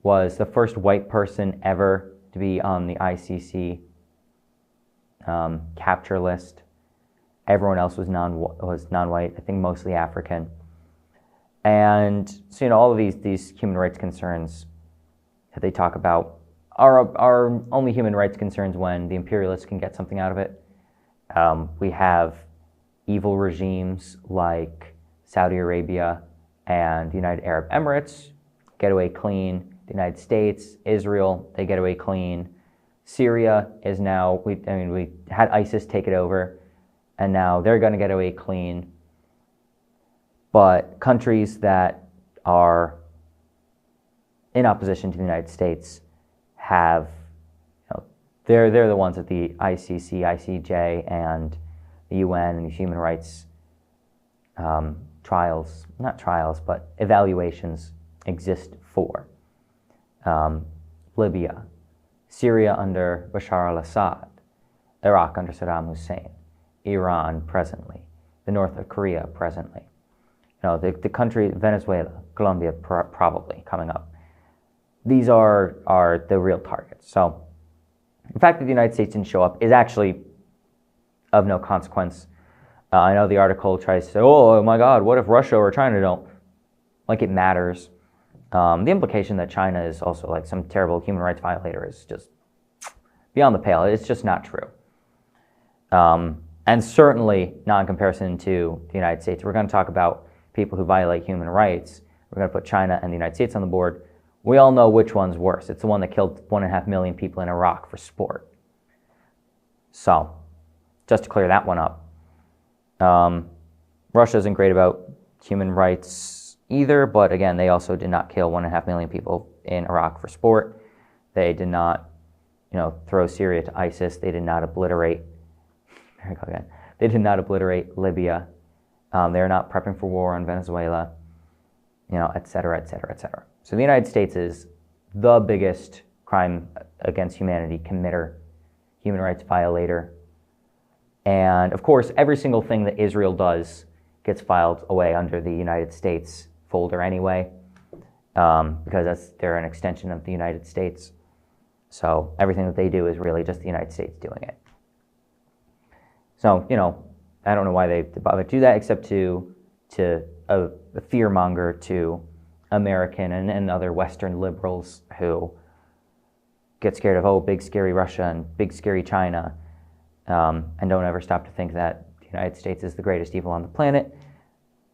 was the first white person ever to be on the ICC capture list. Everyone else was non-white, I think mostly African. And so, all of these human rights concerns that they talk about are only human rights concerns when the imperialists can get something out of it. We have evil regimes like Saudi Arabia and the United Arab Emirates get away clean. The United States, Israel, they get away clean. Syria is now, we had ISIS take it over, and now they're going to get away clean. But countries that are in opposition to the United States have, they're the ones that the ICC, ICJ, and the UN and the human rights evaluations exist for. Libya, Syria under Bashar al-Assad, Iraq under Saddam Hussein, Iran presently, the North of Korea presently. The country, Venezuela, Colombia probably coming up. These are the real targets. So the fact that the United States didn't show up is actually of no consequence. I know the article tries to say, oh my God, what if Russia or China don't? Like it matters. The implication that China is also like some terrible human rights violator is just beyond the pale. It's just not true. And certainly not in comparison to the United States. We're going to talk about people who violate human rights. We're going to put China and the United States on the board. We all know which one's worse. It's the one that killed 1.5 million people in Iraq for sport. So, just to clear that one up. Russia isn't great about human rights either, but again, they also did not kill 1.5 million people in Iraq for sport. They did not, throw Syria to ISIS. They did not obliterate, there we go again. They did not obliterate Libya. They're not prepping for war on Venezuela, et cetera, et cetera, et cetera. So the United States is the biggest crime against humanity committer, human rights violator. And of course, every single thing that Israel does gets filed away under the United States folder anyway, because they're an extension of the United States. So everything that they do is really just the United States doing it. So, I don't know why they bother to do that, except to a fear monger to American and other Western liberals who get scared of, big scary Russia and big scary China, and don't ever stop to think that the United States is the greatest evil on the planet.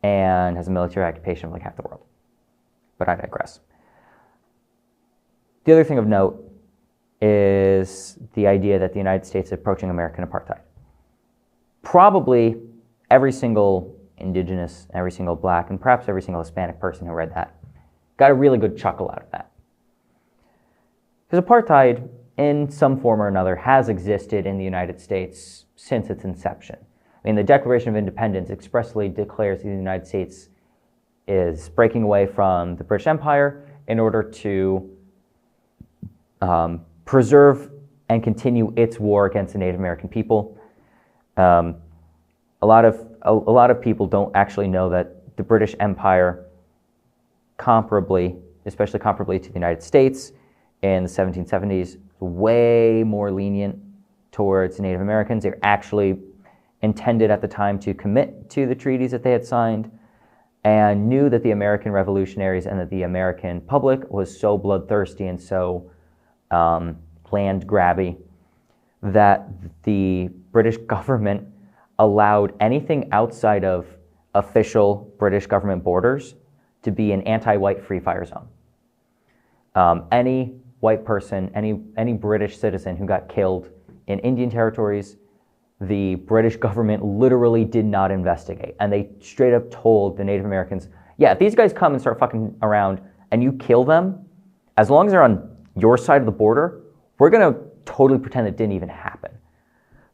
and has a military occupation of like half the world. But I digress. The other thing of note is the idea that the United States is approaching American apartheid. Probably every single Indigenous, every single Black, and perhaps every single Hispanic person who read that got a really good chuckle out of that. Because apartheid, in some form or another, has existed in the United States since its inception. I mean, the Declaration of Independence expressly declares that the United States is breaking away from the British Empire in order to preserve and continue its war against the Native American people. A lot of people don't actually know that the British Empire, especially comparably to the United States in the 1770s, was way more lenient towards Native Americans. They were actually intended at the time to commit to the treaties that they had signed, and knew that the American revolutionaries and that the American public was so bloodthirsty and so land grabby that the British government allowed anything outside of official British government borders to be an anti-white free fire zone. Any white person, any British citizen who got killed in Indian territories, the British government literally did not investigate. And they straight up told the Native Americans, yeah, if these guys come and start fucking around and you kill them, as long as they're on your side of the border, we're going to totally pretend it didn't even happen.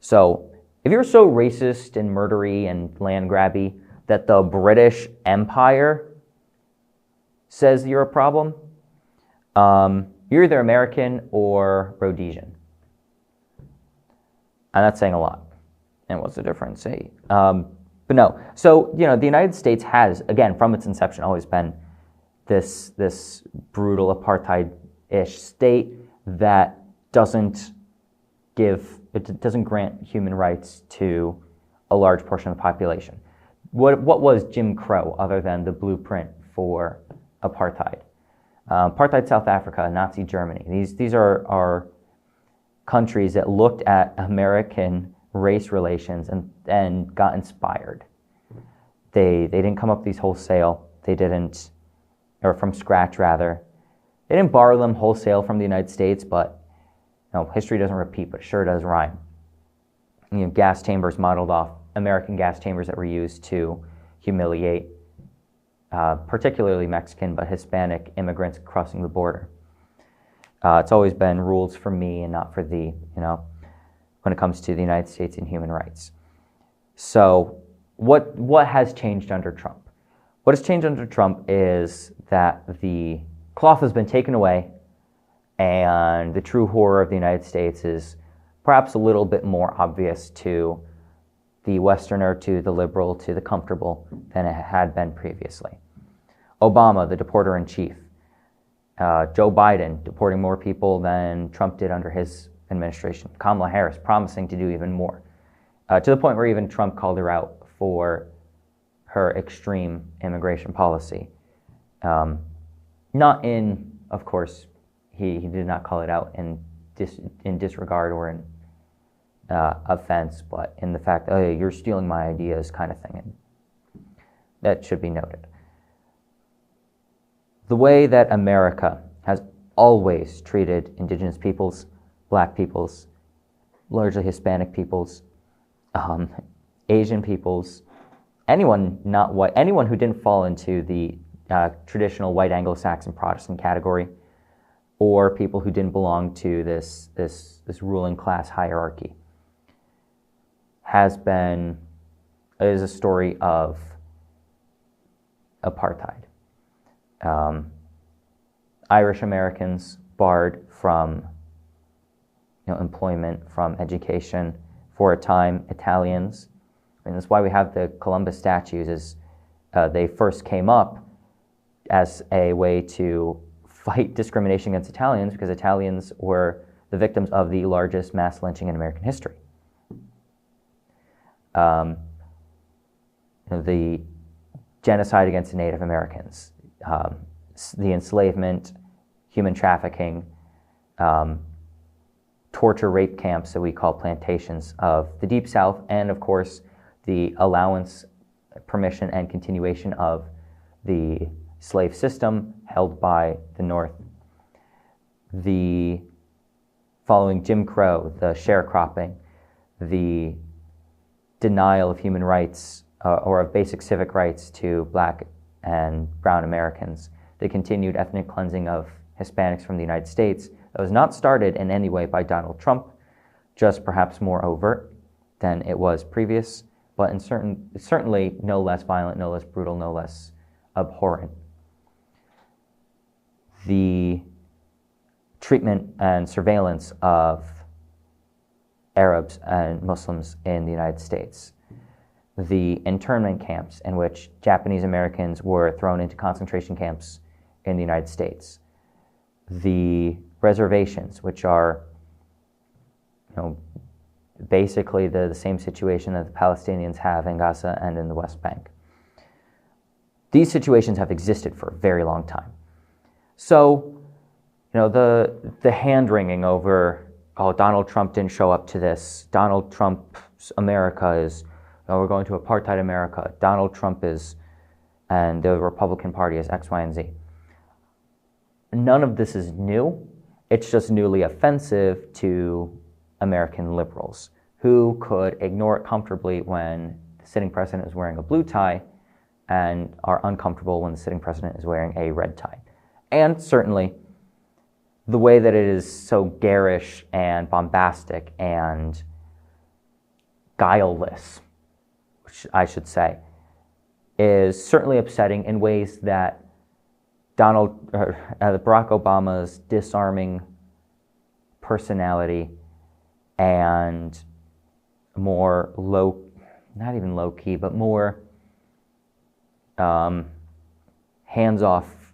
So if you're so racist and murdery and land grabby that the British Empire says you're a problem, you're either American or Rhodesian. And that's saying a lot. And what's the difference? But no. So, the United States has, again, from its inception, always been this brutal apartheid-ish state that doesn't grant human rights to a large portion of the population. What was Jim Crow other than the blueprint for apartheid? Apartheid South Africa, Nazi Germany. These are countries that looked at American race relations and got inspired. They didn't come up with these wholesale. Or from scratch rather. They didn't borrow them wholesale from the United States, but history doesn't repeat, but sure does rhyme. Gas chambers modeled off American gas chambers that were used to humiliate particularly Mexican but Hispanic immigrants crossing the border. It's always been rules for me and not for thee, when it comes to the United States and human rights. So what has changed under Trump? What has changed under Trump is that the cloth has been taken away and the true horror of the United States is perhaps a little bit more obvious to the Westerner, to the liberal, to the comfortable than it had been previously. Obama, the deporter-in-chief. Joe Biden deporting more people than Trump did under his administration. Kamala Harris promising to do even more. To the point where even Trump called her out for her extreme immigration policy. Not in, of course, he did not call it out in disregard or in offense, but in the fact, oh, you're stealing my ideas kind of thing. And that should be noted. The way that America has always treated Indigenous peoples, Black peoples, largely Hispanic peoples, Asian peoples, anyone not white, anyone who didn't fall into the traditional white Anglo-Saxon Protestant category, or people who didn't belong to this ruling class hierarchy, is a story of apartheid. Irish Americans barred from employment, from education for a time. Italians, and that's why we have the Columbus statues, is they first came up as a way to fight discrimination against Italians because Italians were the victims of the largest mass lynching in American history. The genocide against the Native Americans, the enslavement, human trafficking, torture rape camps that we call plantations of the Deep South, and of course the allowance permission and continuation of the slave system held by the North, the following Jim Crow, the sharecropping, the denial of human rights or of basic civic rights to Black and brown Americans, the continued ethnic cleansing of Hispanics from the United States that was not started in any way by Donald Trump, just perhaps more overt than it was previous, but certainly no less violent, no less brutal, no less abhorrent. The treatment and surveillance of Arabs and Muslims in the United States, the internment camps in which Japanese Americans were thrown into concentration camps in the United States, the reservations, which are basically the same situation that the Palestinians have in Gaza and in the West Bank. These situations have existed for a very long time. So, the hand-wringing over, Donald Trump didn't show up to this, Donald Trump's America is, we're going to apartheid America, Donald Trump is, and the Republican Party is X, Y, and Z. None of this is new. It's just newly offensive to American liberals who could ignore it comfortably when the sitting president is wearing a blue tie and are uncomfortable when the sitting president is wearing a red tie. And certainly, the way that it is so garish and bombastic and guileless, which I should say, is certainly upsetting in ways that Barack Obama's disarming personality and more not even low-key, but more hands-off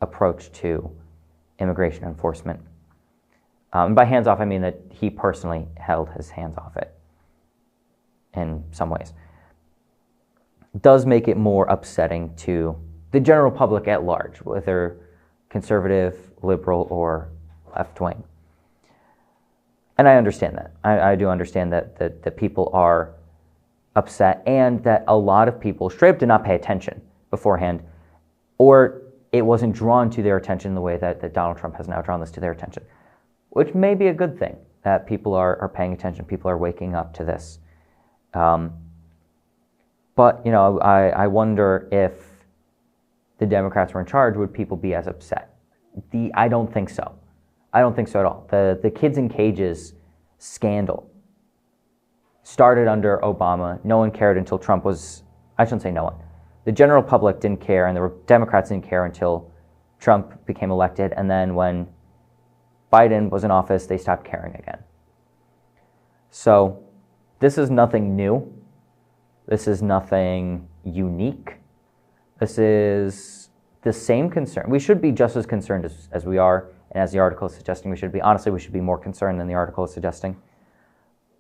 approach to immigration enforcement. And by hands-off, I mean that he personally held his hands off it in some ways. Does make it more upsetting to the general public at large, whether conservative, liberal, or left-wing. And I understand that. I do understand that people are upset and that a lot of people straight up did not pay attention beforehand, or it wasn't drawn to their attention the way that Donald Trump has now drawn this to their attention, which may be a good thing, that people are paying attention, people are waking up to this. But, I wonder if the Democrats were in charge, would people be as upset? I don't think so. I don't think so at all. The kids in cages scandal started under Obama. No one cared until Trump was, I shouldn't say no one. The general public didn't care, and the Democrats didn't care until Trump became elected, and then when Biden was in office, they stopped caring again. So this is nothing new. This is nothing unique. This is the same concern. We should be just as concerned as we are, and as the article is suggesting we should be. Honestly, we should be more concerned than the article is suggesting.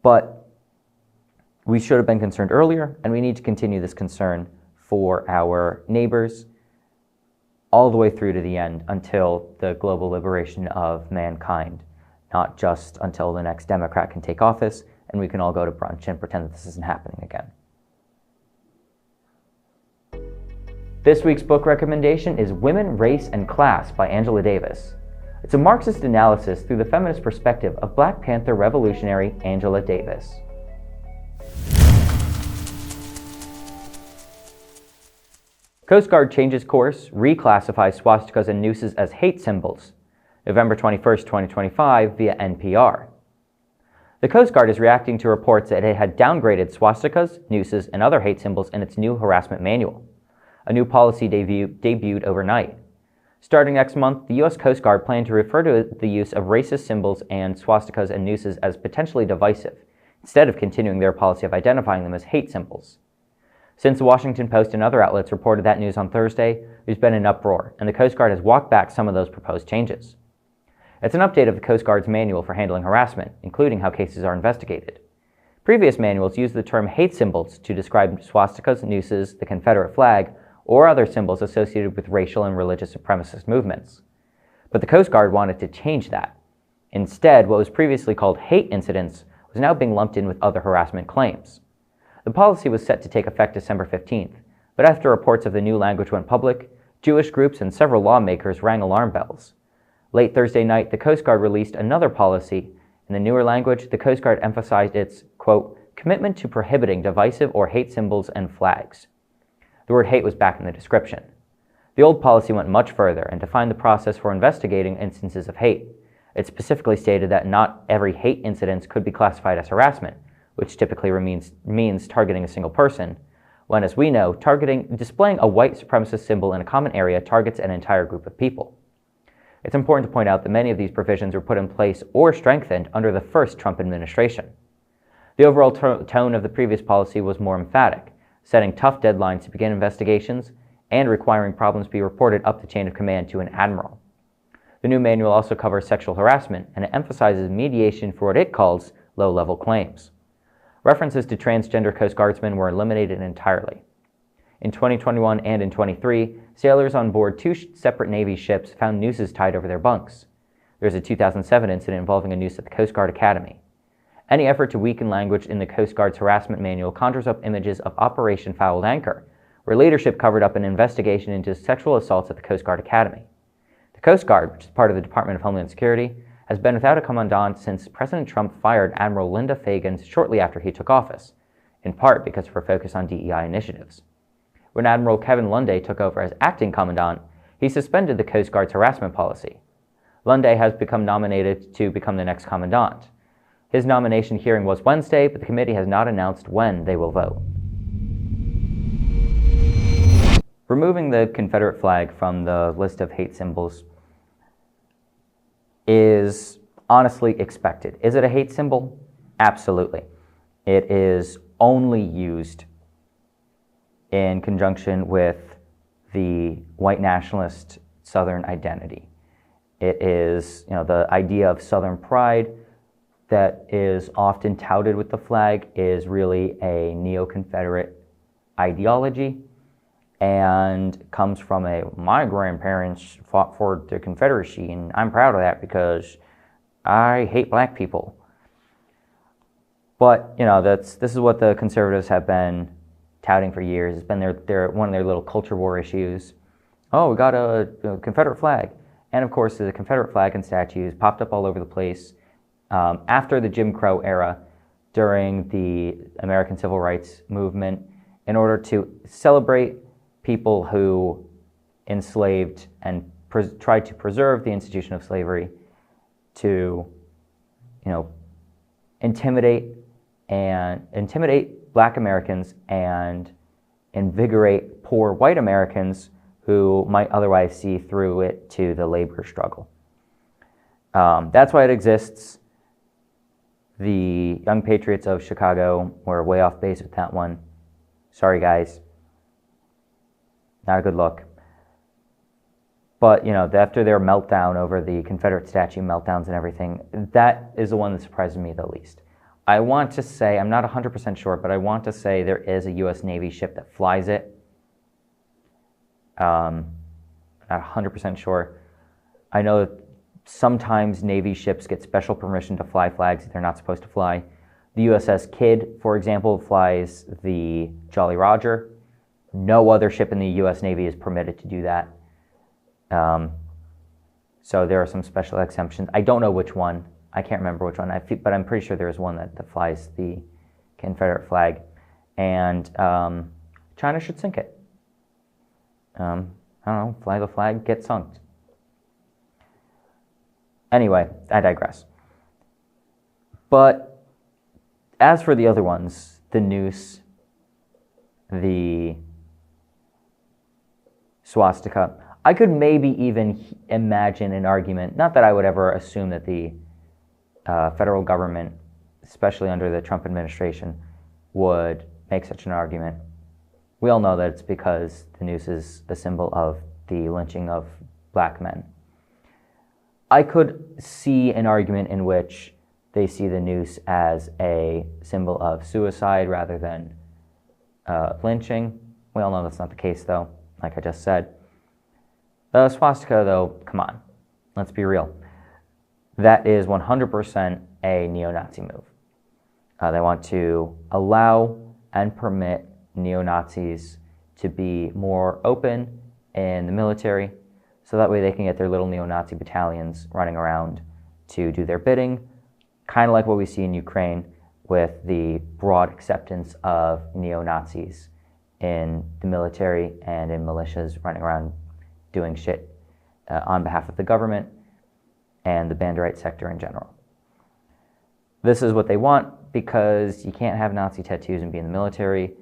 But we should have been concerned earlier, and we need to continue this concern for our neighbors all the way through to the end, until the global liberation of mankind, not just until the next Democrat can take office and we can all go to brunch and pretend that this isn't happening again. This week's book recommendation is Women, Race, and Class by Angela Davis. It's a Marxist analysis through the feminist perspective of Black Panther revolutionary Angela Davis. Coast Guard changes course, reclassifies swastikas and nooses as hate symbols. November 21st, 2025, via NPR. The Coast Guard is reacting to reports that it had downgraded swastikas, nooses, and other hate symbols in its new harassment manual. A new policy debuted overnight. Starting next month, the U.S. Coast Guard planned to refer to the use of racist symbols and swastikas and nooses as potentially divisive, instead of continuing their policy of identifying them as hate symbols. Since the Washington Post and other outlets reported that news on Thursday, there's been an uproar, and the Coast Guard has walked back some of those proposed changes. It's an update of the Coast Guard's manual for handling harassment, including how cases are investigated. Previous manuals used the term hate symbols to describe swastikas, nooses, the Confederate flag, or other symbols associated with racial and religious supremacist movements. But the Coast Guard wanted to change that. Instead, what was previously called hate incidents was now being lumped in with other harassment claims. The policy was set to take effect December 15th, but after reports of the new language went public, Jewish groups and several lawmakers rang alarm bells. Late Thursday night, the Coast Guard released another policy. In the newer language, the Coast Guard emphasized its, quote, commitment to prohibiting divisive or hate symbols and flags. The word hate was back in the description. The old policy went much further and defined the process for investigating instances of hate. It specifically stated that not every hate incident could be classified as harassment, which typically means targeting a single person, when, as we know, displaying a white supremacist symbol in a common area targets an entire group of people. It's important to point out that many of these provisions were put in place or strengthened under the first Trump administration. The overall tone of the previous policy was more emphatic, setting tough deadlines to begin investigations and requiring problems be reported up the chain of command to an admiral. The new manual also covers sexual harassment, and it emphasizes mediation for what it calls low-level claims. References to transgender Coast Guardsmen were eliminated entirely. In 2021 and in 23, sailors on board two separate Navy ships found nooses tied over their bunks. There was a 2007 incident involving a noose at the Coast Guard Academy. Any effort to weaken language in the Coast Guard's harassment manual conjures up images of Operation Fouled Anchor, where leadership covered up an investigation into sexual assaults at the Coast Guard Academy. The Coast Guard, which is part of the Department of Homeland Security, has been without a commandant since President Trump fired Admiral Linda Fagan shortly after he took office, in part because of her focus on DEI initiatives. When Admiral Kevin Lunde took over as acting commandant, he suspended the Coast Guard's harassment policy. Lunde has become nominated to become the next commandant. His nomination hearing was Wednesday, but the committee has not announced when they will vote. Removing the Confederate flag from the list of hate symbols is honestly expected. Is it a hate symbol? Absolutely. It is only used in conjunction with the white nationalist Southern identity. It is, the idea of Southern pride that is often touted with the flag is really a neo-Confederate ideology and comes from my grandparents fought for the Confederacy, and I'm proud of that because I hate black people. But, this is what the conservatives have been touting for years. It's been one of their little culture war issues. Oh, we got a Confederate flag. And of course, the Confederate flag and statues popped up all over the place after the Jim Crow era, during the American Civil Rights Movement, in order to celebrate people who enslaved and tried to preserve the institution of slavery, to, intimidate black Americans and invigorate poor white Americans who might otherwise see through it to the labor struggle. That's why it exists. The Young Patriots of Chicago were way off base with that one. Sorry, guys. Not a good look. But, after their meltdown over the Confederate statue meltdowns and everything, that is the one that surprises me the least. I want to say, I'm not 100% sure, but I want to say there is a U.S. Navy ship that flies it. Not 100% sure. I know that sometimes Navy ships get special permission to fly flags that they're not supposed to fly. The USS Kidd, for example, flies the Jolly Roger. No other ship in the U.S. Navy is permitted to do that. So there are some special exemptions. I don't know which one. I can't remember which one, but I'm pretty sure there is one that flies the Confederate flag. And China should sink it. I don't know, fly the flag, get sunk. Anyway, I digress. But as for the other ones, the noose, the swastika, I could maybe even imagine an argument, not that I would ever assume that the federal government, especially under the Trump administration, would make such an argument. We all know that it's because the noose is a symbol of the lynching of black men. I could see an argument in which they see the noose as a symbol of suicide rather than lynching. We all know that's not the case, though, like I just said. The swastika, though, come on, let's be real. That is 100% a neo-Nazi move. They want to allow and permit neo-Nazis to be more open in the military, so that way they can get their little neo-Nazi battalions running around to do their bidding, kind of like what we see in Ukraine with the broad acceptance of neo-Nazis in the military and in militias running around doing shit on behalf of the government and the Banderite sector in general. This is what they want because you can't have Nazi tattoos and be in the military.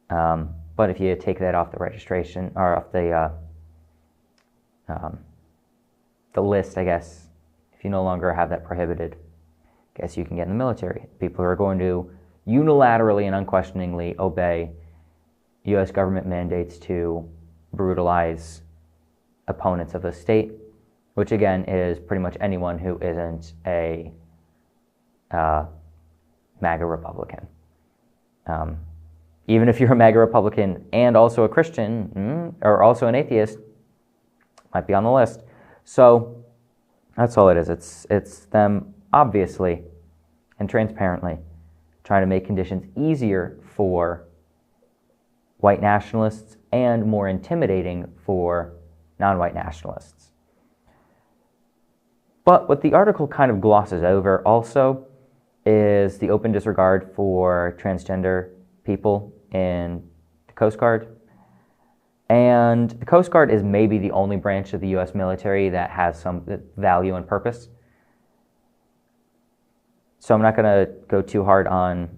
But if you take that off the registration, or off the list, I guess, if you no longer have that prohibited, I guess you can get in the military. People who are going to unilaterally and unquestioningly obey U.S. government mandates to brutalize opponents of the state, which again is pretty much anyone who isn't a MAGA Republican. Even if you're a MAGA Republican and also a Christian, or also an atheist, might be on the list. So that's all it is. It's them obviously and transparently trying to make conditions easier for white nationalists and more intimidating for non-white nationalists. But what the article kind of glosses over also is the open disregard for transgender people in the Coast Guard. And the Coast Guard is maybe the only branch of the U.S. military that has some value and purpose. So I'm not going to go too hard on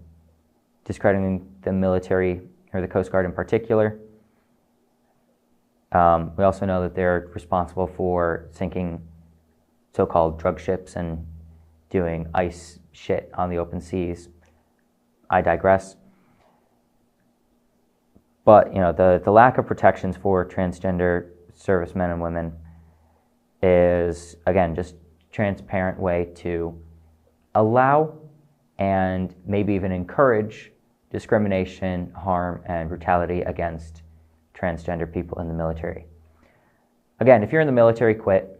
discrediting the military or the Coast Guard in particular. We also know that they're responsible for sinking so-called drug ships and doing ICE shit on the open seas. I digress. But the lack of protections for transgender servicemen and women is, again, just a transparent way to allow and maybe even encourage discrimination, harm, and brutality against transgender people in the military. Again, if you're in the military, quit.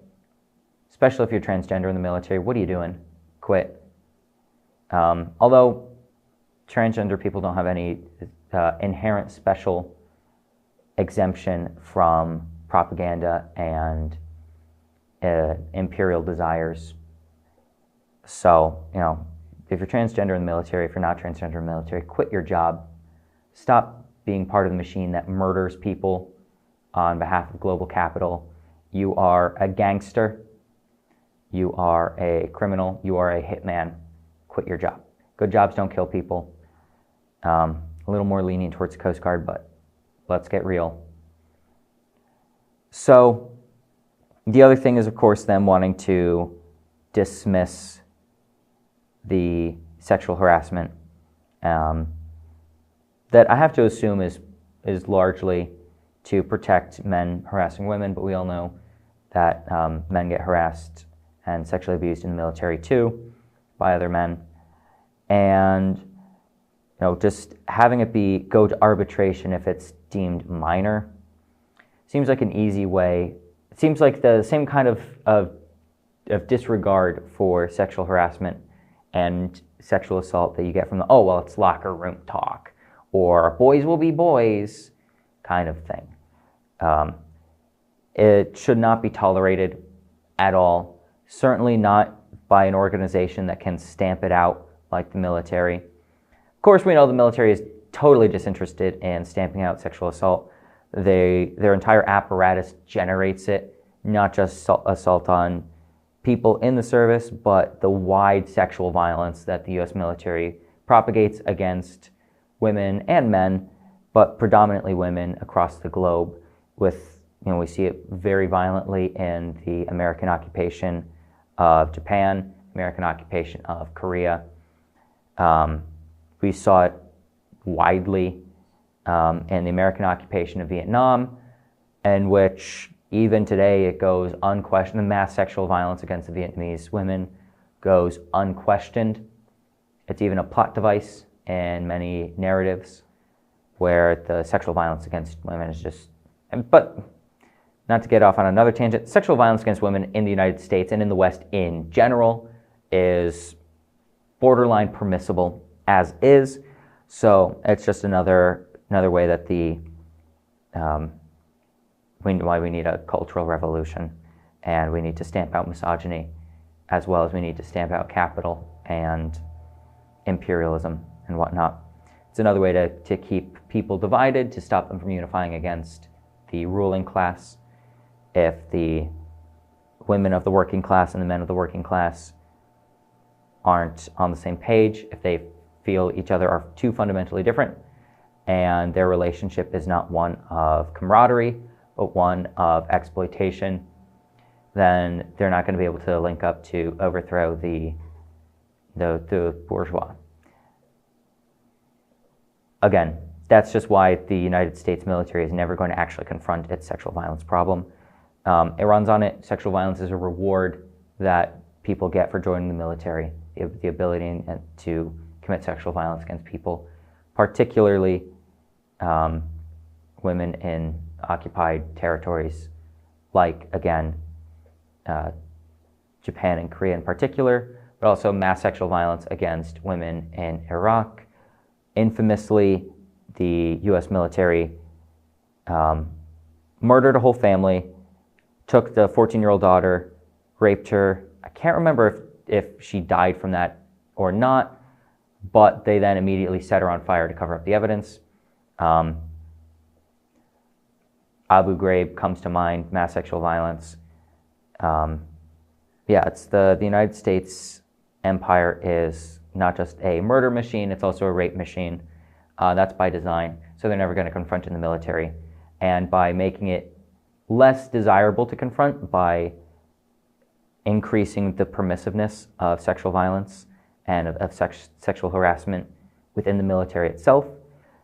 Especially if you're transgender in the military, what are you doing? Quit. Although transgender people don't have any inherent special exemption from propaganda and imperial desires. So, if you're transgender in the military, if you're not transgender in the military, quit your job. Stop being part of the machine that murders people on behalf of global capital. You are a gangster. You are a criminal. You are a hitman. Quit your job. Good jobs don't kill people. A little more lenient towards the Coast Guard, but let's get real. So the other thing is, of course, them wanting to dismiss the sexual harassment that I have to assume is largely to protect men harassing women, but we all know that men get harassed and sexually abused in the military too by other men. And just having it go to arbitration if it's deemed minor seems like an easy way. It seems like the same kind of disregard for sexual harassment and sexual assault that you get from it's locker room talk, or boys will be boys kind of thing. It should not be tolerated at all. Certainly not by an organization that can stamp it out like the military. Of course, we know the military is totally disinterested in stamping out sexual assault. Their entire apparatus generates it, not just assault on people in the service, but the wide sexual violence that the U.S. military propagates against women and men, but predominantly women across the globe. We see it very violently in the American occupation of Japan, American occupation of Korea. We saw it widely in the American occupation of Vietnam, in which even today it goes unquestioned. The mass sexual violence against the Vietnamese women goes unquestioned. It's even a plot device in many narratives where the sexual violence against women is just... But not to get off on another tangent, sexual violence against women in the United States and in the West in general is borderline permissible as is. So it's just another way that why we need a cultural revolution, and we need to stamp out misogyny, as well as we need to stamp out capital and imperialism and whatnot. It's another way to keep people divided, to stop them from unifying against the ruling class. If the women of the working class and the men of the working class aren't on the same page, if they feel each other are too fundamentally different, and their relationship is not one of camaraderie, but one of exploitation, then they're not going to be able to link up to overthrow the bourgeois. Again, that's just why the United States military is never going to actually confront its sexual violence problem. It runs on it. Sexual violence is a reward that people get for joining the military, the ability to commit sexual violence against people, particularly women in occupied territories, like, again, Japan and Korea in particular, but also mass sexual violence against women in Iraq. Infamously, the U.S. military murdered a whole family, took the 14-year-old daughter, raped her. I can't remember if she died from that or not, but they then immediately set her on fire to cover up the evidence. Abu Ghraib comes to mind, mass sexual violence. It's the United States empire is not just a murder machine, it's also a rape machine. That's by design, so they're never going to confront in the military. And by making it less desirable to confront, by increasing the permissiveness of sexual violence and of sexual harassment within the military itself,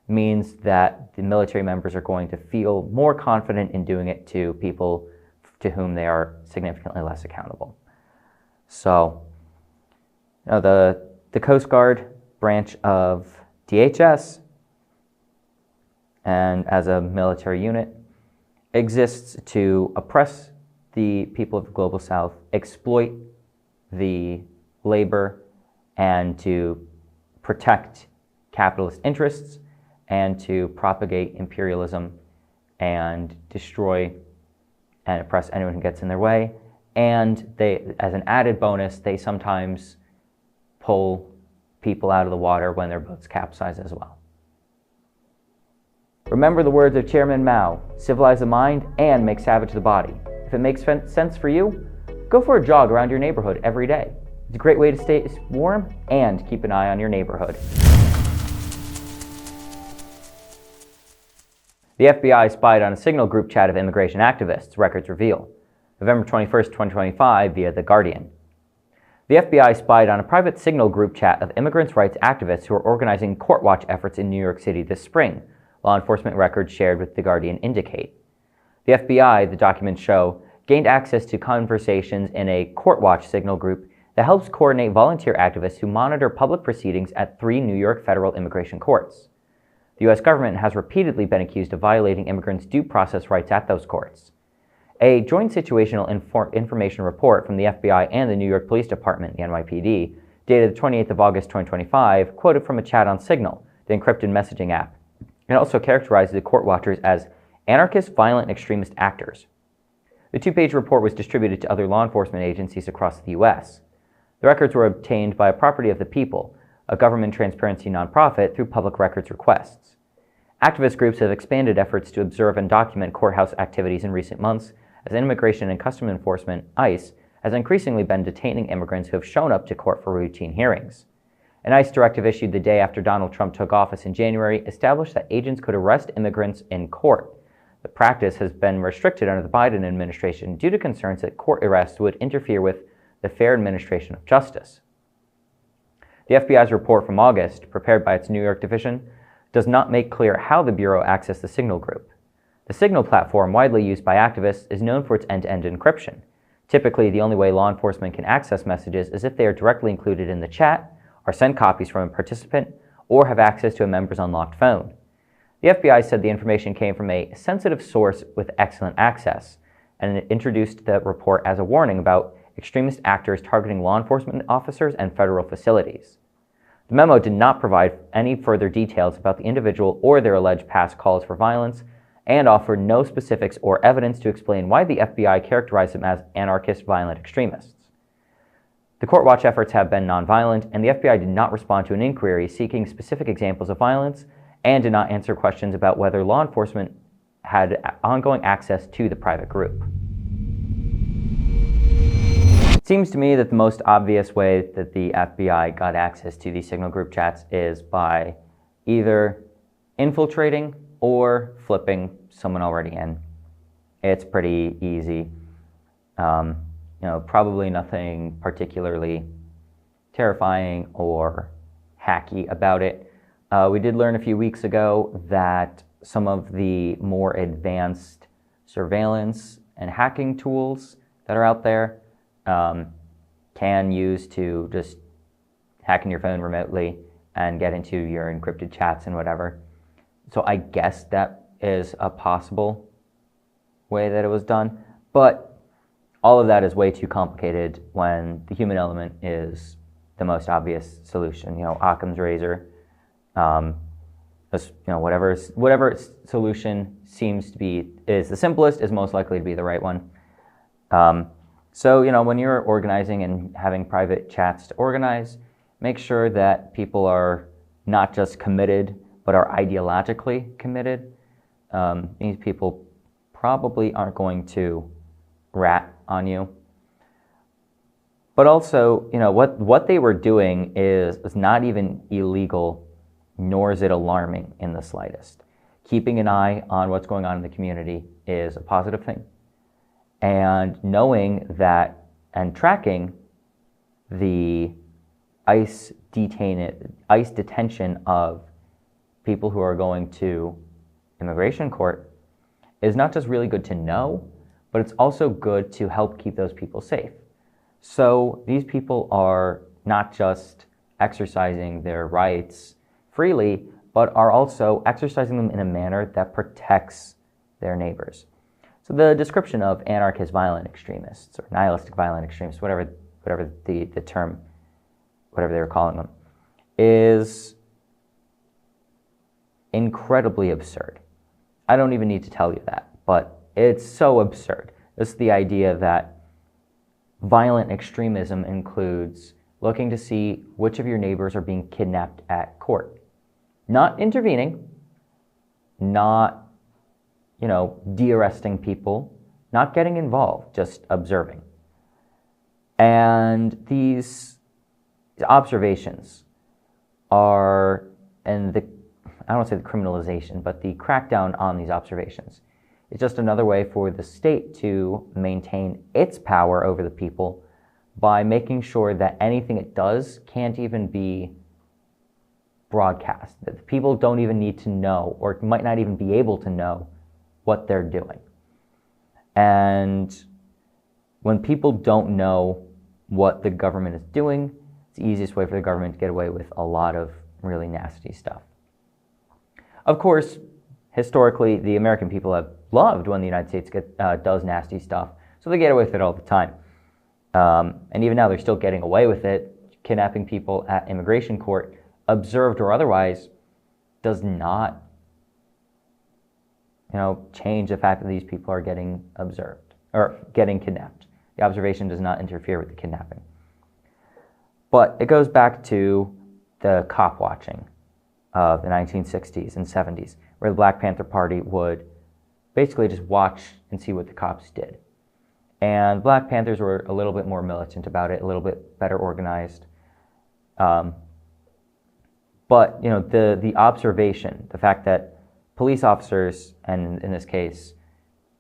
means that the military members are going to feel more confident in doing it to people to whom they are significantly less accountable. So, the Coast Guard branch of DHS, and as a military unit, exists to oppress the people of the Global South, exploit the labor, and to protect capitalist interests, and to propagate imperialism and destroy and oppress anyone who gets in their way. And they, as an added bonus, they sometimes pull people out of the water when their boats capsize as well. Remember the words of Chairman Mao: civilize the mind and make savage the body. If it makes sense for you, go for a jog around your neighborhood every day. It's a great way to stay warm and keep an eye on your neighborhood. The FBI spied on a Signal group chat of immigration activists, records reveal. November 21, 2025, via The Guardian. The FBI spied on a private Signal group chat of immigrants' rights activists who are organizing court watch efforts in New York City this spring, law enforcement records shared with The Guardian indicate. The FBI, the documents show, gained access to conversations in a court watch Signal group that helps coordinate volunteer activists who monitor public proceedings at 3 New York federal immigration courts. The U.S. government has repeatedly been accused of violating immigrants' due process rights at those courts. A joint situational information report from the FBI and the New York Police Department, the NYPD, dated the 28th of August 2025, quoted from a chat on Signal, the encrypted messaging app. It also characterized the court watchers as anarchist, violent, and extremist actors. The 2-page report was distributed to other law enforcement agencies across the U.S. The records were obtained by a Property of the People, a government transparency nonprofit, through public records requests. Activist groups have expanded efforts to observe and document courthouse activities in recent months, as Immigration and Customs Enforcement, ICE, has increasingly been detaining immigrants who have shown up to court for routine hearings. An ICE directive issued the day after Donald Trump took office in January established that agents could arrest immigrants in court. The practice has been restricted under the Biden administration due to concerns that court arrests would interfere with the fair administration of justice. The FBI's report from August, prepared by its New York division, does not make clear how the Bureau accessed the Signal group. The Signal platform, widely used by activists, is known for its end-to-end encryption. Typically, the only way law enforcement can access messages is if they are directly included in the chat, are sent copies from a participant, or have access to a member's unlocked phone. The FBI said the information came from a sensitive source with excellent access, and it introduced the report as a warning about extremist actors targeting law enforcement officers and federal facilities. The The memo did not provide any further details about the individual or their alleged past calls for violence, and offered no specifics or evidence to explain why the FBI characterized them as anarchist violent extremists. The court watch efforts have been nonviolent, and the FBI did not respond to an inquiry seeking specific examples of violence, and did not answer questions about whether law enforcement had ongoing access to the private group. It seems to me that the most obvious way that the FBI got access to these signal group chats is by either infiltrating or flipping someone already in. It's pretty easy. Probably nothing particularly terrifying or hacky about it. We did learn a few weeks ago that some of the more advanced surveillance and hacking tools that are out there can use to just hack in your phone remotely and get into your encrypted chats and whatever. So I guess that is a possible way that it was done, but all of that is way too complicated when the human element is the most obvious solution. Occam's razor. Whatever solution seems to be is the simplest is most likely to be the right one. So when you're organizing and having private chats to organize, make sure that people are not just committed, but are ideologically committed. These people probably aren't going to rat on you. But also, what they were doing is not even illegal, nor is it alarming in the slightest. Keeping an eye on what's going on in the community is a positive thing. And knowing that and tracking the ICE detention of people who are going to immigration court is not just really good to know, but it's also good to help keep those people safe. So these people are not just exercising their rights freely, but are also exercising them in a manner that protects their neighbors. So the description of anarchist violent extremists or nihilistic violent extremists, whatever the term, whatever they were calling them, is incredibly absurd. I don't even need to tell you that, but it's so absurd. It's the idea that violent extremism includes looking to see which of your neighbors are being kidnapped at court. Not intervening, not, de-arresting people, not getting involved, just observing. And these observations are, and I don't want to say the criminalization, but the crackdown on these observations is just another way for the state to maintain its power over the people by making sure that anything it does can't even be broadcast, that the people don't even need to know or might not even be able to know what they're doing. And when people don't know what the government is doing, it's the easiest way for the government to get away with a lot of really nasty stuff. Of course, historically, the American people have loved when the United States does nasty stuff, so they get away with it all the time. And even now, they're still getting away with it. Kidnapping people at immigration court, observed or otherwise, does not change the fact that these people are getting observed or getting kidnapped. The observation does not interfere with the kidnapping. But it goes back to the cop watching of the 1960s and 70s, where the Black Panther Party would basically just watch and see what the cops did. And Black Panthers were a little bit more militant about it, a little bit better organized. But the observation, the fact that police officers, and in this case,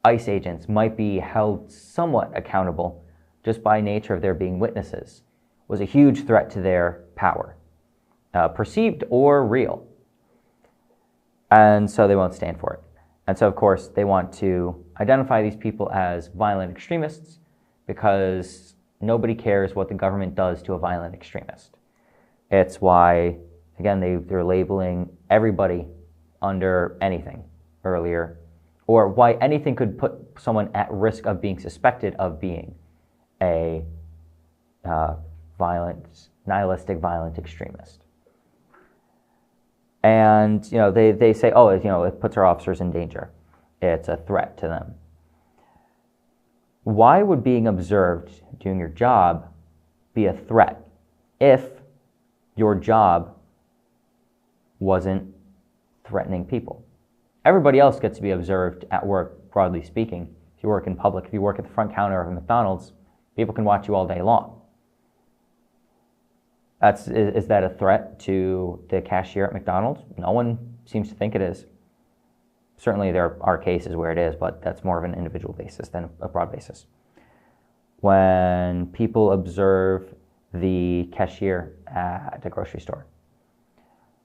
ICE agents, might be held somewhat accountable just by nature of their being witnesses, was a huge threat to their power, perceived or real. And so they won't stand for it. And so, of course, they want to identify these people as violent extremists because nobody cares what the government does to a violent extremist. It's why, again, they're labeling everybody under anything earlier, or why anything could put someone at risk of being suspected of being a nihilistic violent extremist. And they say, oh, it puts our officers in danger. It's a threat to them. Why would being observed doing your job be a threat if your job wasn't threatening people? Everybody else gets to be observed at work, broadly speaking. If you work in public, if you work at the front counter of a McDonald's, people can watch you all day long. Is that a threat to the cashier at McDonald's? No one seems to think it is. Certainly there are cases where it is, but that's more of an individual basis than a broad basis. When people observe the cashier at the grocery store,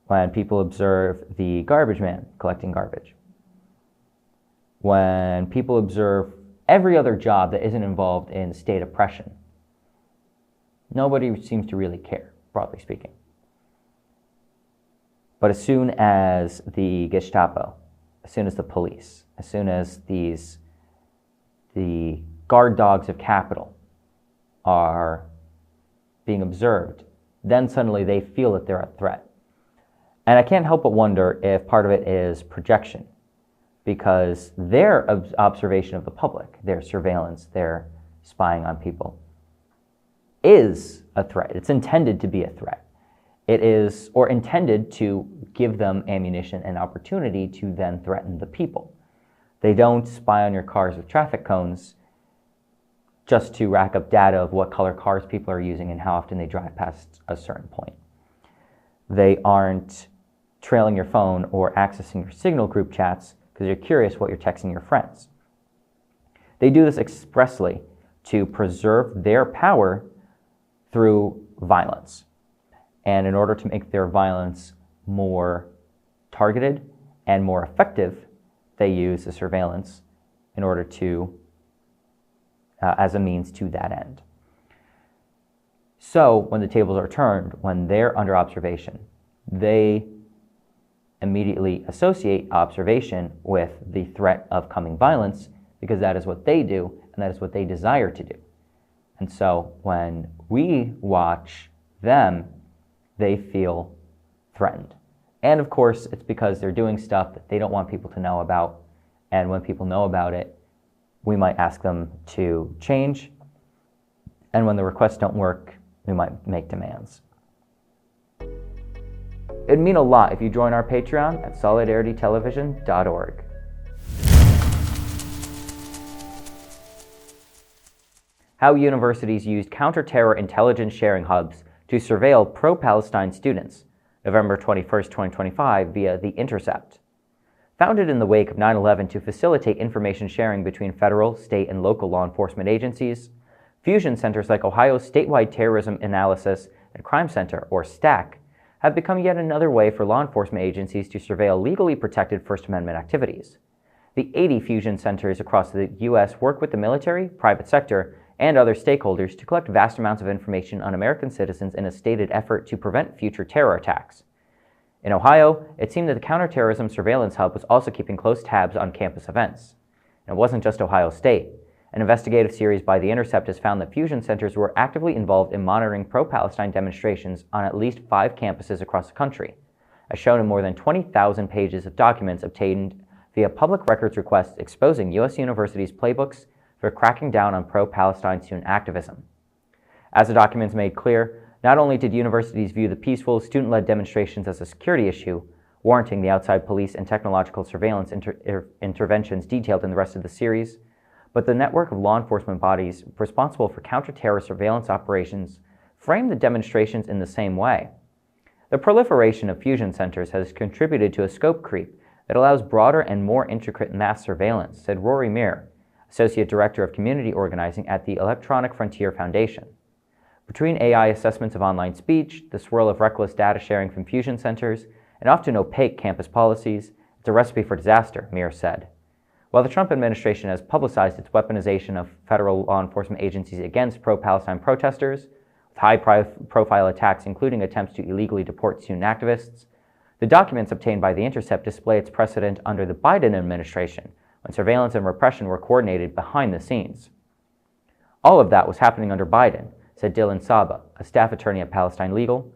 when people observe the garbage man collecting garbage, when people observe every other job that isn't involved in state oppression, nobody seems to really care, broadly speaking. But as soon as the Gestapo, as soon as the police, as soon as the guard dogs of capital are being observed, then suddenly they feel that they're a threat. And I can't help but wonder if part of it is projection, because their observation of the public, their surveillance, their spying on people, is a threat. It's intended to be a threat. It is, or intended to give them ammunition and opportunity to then threaten the people. They don't spy on your cars with traffic cones just to rack up data of what color cars people are using and how often they drive past a certain point. They aren't trailing your phone or accessing your Signal group chats because you're curious what you're texting your friends. They do this expressly to preserve their power through violence. And in order to make their violence more targeted and more effective, they use the surveillance in order to, as a means to that end. So when the tables are turned, when they're under observation, they immediately associate observation with the threat of coming violence because that is what they do and that is what they desire to do. And so when we watch them, they feel threatened. And of course, it's because they're doing stuff that they don't want people to know about. And when people know about it, we might ask them to change. And when the requests don't work, we might make demands. It'd mean a lot if you join our Patreon at solidaritytelevision.org. How universities used counter-terror intelligence sharing hubs to surveil pro-Palestine students, November 21, 2025, via The Intercept. Founded in the wake of 9/11 to facilitate information sharing between federal, state, and local law enforcement agencies, fusion centers like Ohio's Statewide Terrorism Analysis and Crime Center, or STAC, have become yet another way for law enforcement agencies to surveil legally protected First Amendment activities. The 80 fusion centers across the U.S. work with the military, private sector, and other stakeholders to collect vast amounts of information on American citizens in a stated effort to prevent future terror attacks. In Ohio, it seemed that the Counterterrorism Surveillance Hub was also keeping close tabs on campus events. And it wasn't just Ohio State. An investigative series by The Intercept has found that fusion centers were actively involved in monitoring pro-Palestine demonstrations on at least 5 campuses across the country, as shown in more than 20,000 pages of documents obtained via public records requests exposing U.S. universities' playbooks for cracking down on pro-Palestine student activism. As the documents made clear, not only did universities view the peaceful, student-led demonstrations as a security issue, warranting the outside police and technological surveillance interventions detailed in the rest of the series, but the network of law enforcement bodies responsible for counter-terror surveillance operations framed the demonstrations in the same way. The proliferation of fusion centers has contributed to a scope creep that allows broader and more intricate mass surveillance, said Rory Meir, Associate Director of Community Organizing at the Electronic Frontier Foundation. Between AI assessments of online speech, the swirl of reckless data sharing from fusion centers, and often opaque campus policies, it's a recipe for disaster, Meir said. While the Trump administration has publicized its weaponization of federal law enforcement agencies against pro-Palestine protesters, with high-profile attacks including attempts to illegally deport student activists, the documents obtained by The Intercept display its precedent under the Biden administration, when surveillance and repression were coordinated behind the scenes. All of that was happening under Biden, said Dylan Saba, a staff attorney at Palestine Legal,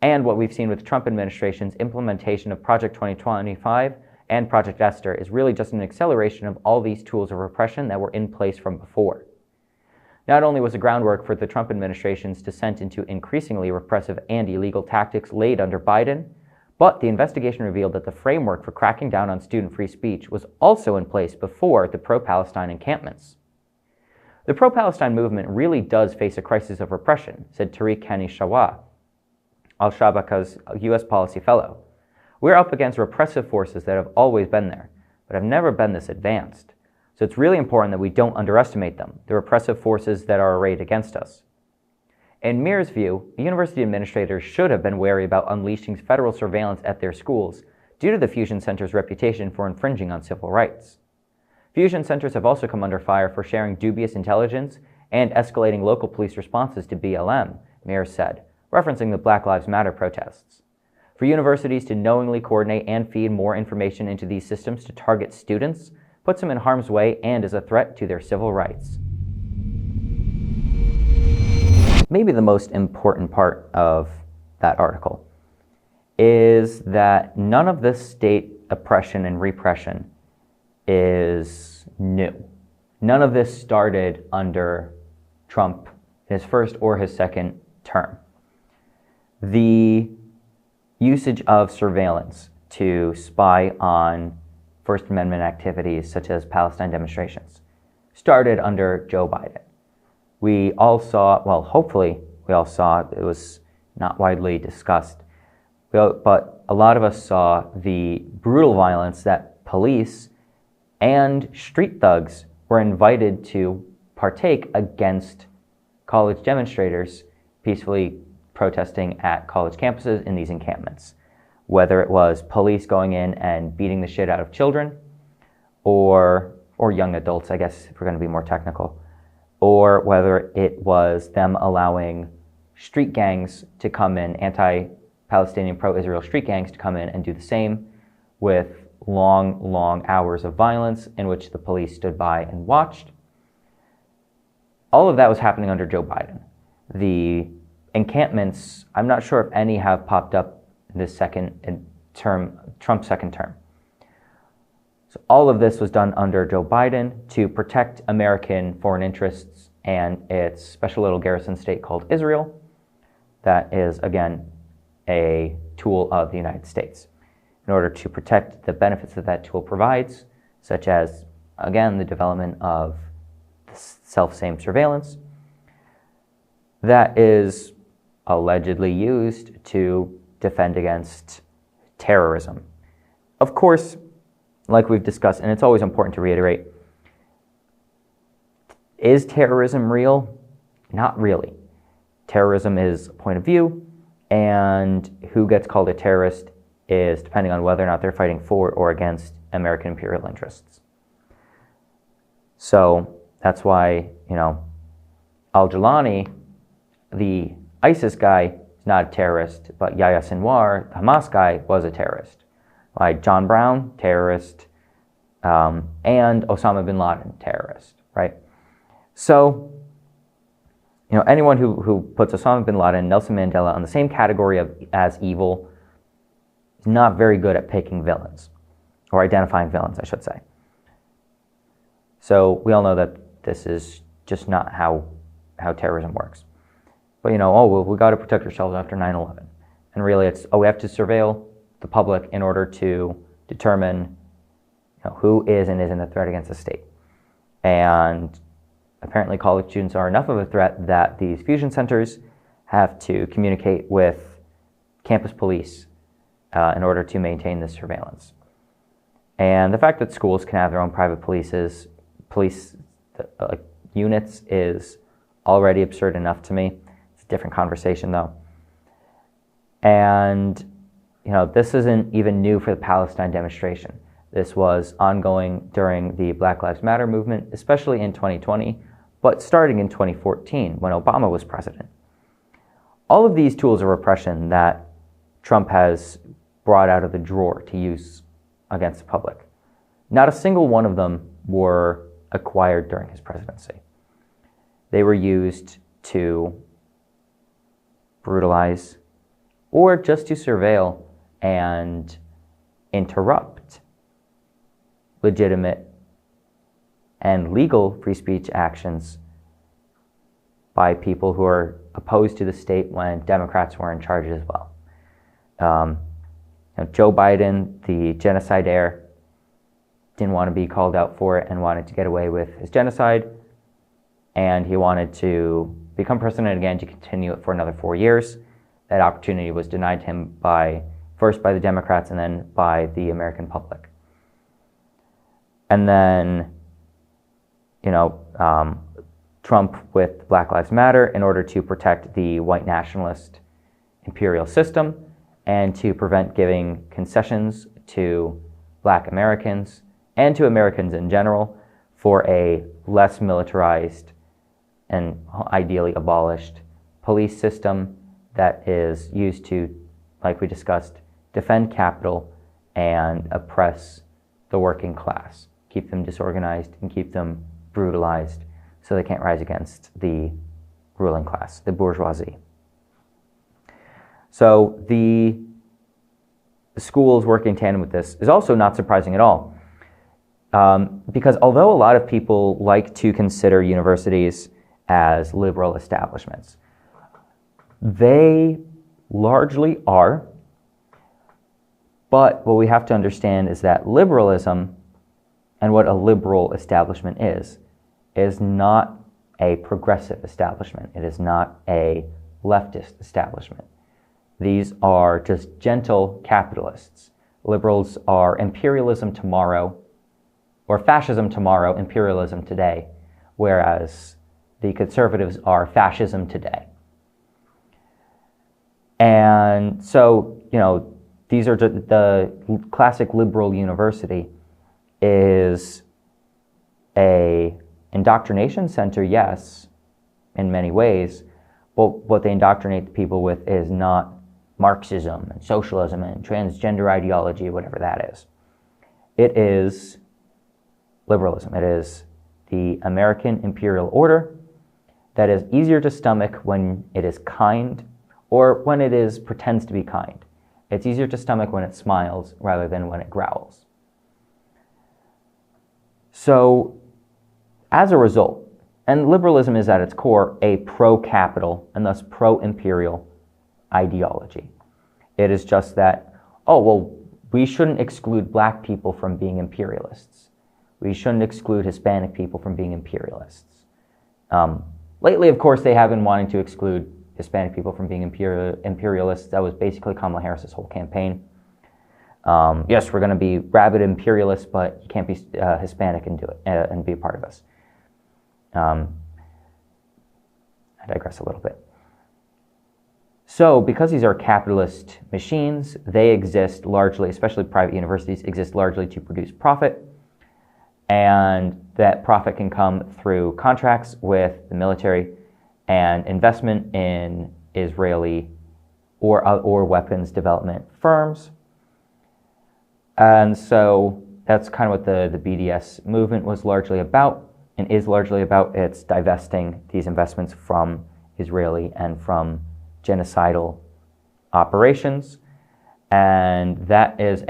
And what we've seen with Trump administration's implementation of Project 2025 and Project Esther is really just an acceleration of all these tools of repression that were in place from before. Not only was the groundwork for the Trump administration's descent into increasingly repressive and illegal tactics laid under Biden, but the investigation revealed that the framework for cracking down on student free speech was also in place before the pro-Palestine encampments. The pro-Palestine movement really does face a crisis of repression, said Tariq Hani-Shawah, Al-Shabaka's U.S. policy fellow. We're up against repressive forces that have always been there, but have never been this advanced. So it's really important that we don't underestimate them, the repressive forces that are arrayed against us. In Mir's view, university administrators should have been wary about unleashing federal surveillance at their schools due to the Fusion Center's reputation for infringing on civil rights. Fusion Centers have also come under fire for sharing dubious intelligence and escalating local police responses to BLM, Mir said, referencing the Black Lives Matter protests. For universities to knowingly coordinate and feed more information into these systems to target students puts them in harm's way and is a threat to their civil rights. Maybe the most important part of that article is that none of this state oppression and repression is new. None of this started under Trump, his first or his second term. The usage of surveillance to spy on First Amendment activities such as Palestine demonstrations started under Joe Biden. We all saw, well, hopefully we all saw, it was not widely discussed, but a lot of us saw the brutal violence that police and street thugs were invited to partake against college demonstrators peacefully protesting at college campuses in these encampments. Whether it was police going in and beating the shit out of children, or young adults, I guess, if we're going to be more technical, or whether it was them allowing street gangs to come in, anti-Palestinian pro-Israel street gangs to come in and do the same with long hours of violence in which the police stood by and watched. All of that was happening under Joe Biden. The encampments, I'm not sure if any have popped up in this second term, Trump's second term. So all of this was done under Joe Biden to protect American foreign interests and its special little garrison state called Israel. That is, again, a tool of the United States in order to protect the benefits that that tool provides, such as, again, the development of self-same surveillance that is allegedly used to defend against terrorism. Of course, like we've discussed, and it's always important to reiterate, is terrorism real? Not really. Terrorism is a point of view, and who gets called a terrorist is depending on whether or not they're fighting for or against American imperial interests. So that's why, Al-Jilani, the ISIS guy, is not a terrorist, but Yahya Sinwar, the Hamas guy, was a terrorist. Like John Brown, terrorist, and Osama bin Laden, terrorist, right? So, anyone who puts Osama bin Laden and Nelson Mandela on the same category as evil is not very good at picking villains, or identifying villains, I should say. So we all know that this is just not how terrorism works. But we got to protect ourselves after 9/11. And really it's, we have to surveil the public in order to determine who is and isn't a threat against the state. And apparently college students are enough of a threat that these fusion centers have to communicate with campus police in order to maintain this surveillance. And the fact that schools can have their own private police units is already absurd enough to me. It's a different conversation though. And this isn't even new for the Palestine demonstration. This was ongoing during the Black Lives Matter movement, especially in 2020, but starting in 2014 when Obama was president. All of these tools of repression that Trump has brought out of the drawer to use against the public, not a single one of them were acquired during his presidency. They were used to brutalize or just to surveil and interrupt legitimate and legal free speech actions by people who are opposed to the state when Democrats were in charge as well. Joe Biden, the genocide heir, didn't want to be called out for it and wanted to get away with his genocide, and he wanted to become president again to continue it for another 4 years. That opportunity was denied him first by the Democrats and then by the American public. And then, Trump with Black Lives Matter in order to protect the white nationalist imperial system and to prevent giving concessions to Black Americans and to Americans in general for a less militarized and ideally abolished police system that is used to, like we discussed, defend capital and oppress the working class, keep them disorganized and keep them brutalized so they can't rise against the ruling class, the bourgeoisie. So the schools working in tandem with this is also not surprising at all. Because although a lot of people like to consider universities as liberal establishments, they largely are. But what we have to understand is that liberalism and what a liberal establishment is not a progressive establishment. It is not a leftist establishment. These are just gentle capitalists. Liberals are imperialism tomorrow, or fascism tomorrow, imperialism today, whereas the conservatives are fascism today. And so, these are the classic liberal university is a indoctrination center, yes, in many ways, but what they indoctrinate the people with is not Marxism and socialism and transgender ideology, whatever that is. It is liberalism. It is the American imperial order that is easier to stomach when it is kind or when it pretends to be kind. It's easier to stomach when it smiles rather than when it growls. So, as a result, and liberalism is at its core a pro-capital and thus pro-imperial ideology. It is just that, we shouldn't exclude Black people from being imperialists. We shouldn't exclude Hispanic people from being imperialists. Lately, of course, they have been wanting to exclude Hispanic people from being imperialists. That was basically Kamala Harris's whole campaign. Yes, we're going to be rabid imperialists, but you can't be Hispanic and do it and be a part of us. I digress a little bit. So, because these are capitalist machines, they exist largely, especially private universities, exist largely to produce profit. And that profit can come through contracts with the military and investment in Israeli or weapons development firms. And so that's kind of what the BDS movement was largely about and is largely about. It's divesting these investments from Israeli and from genocidal operations. And that is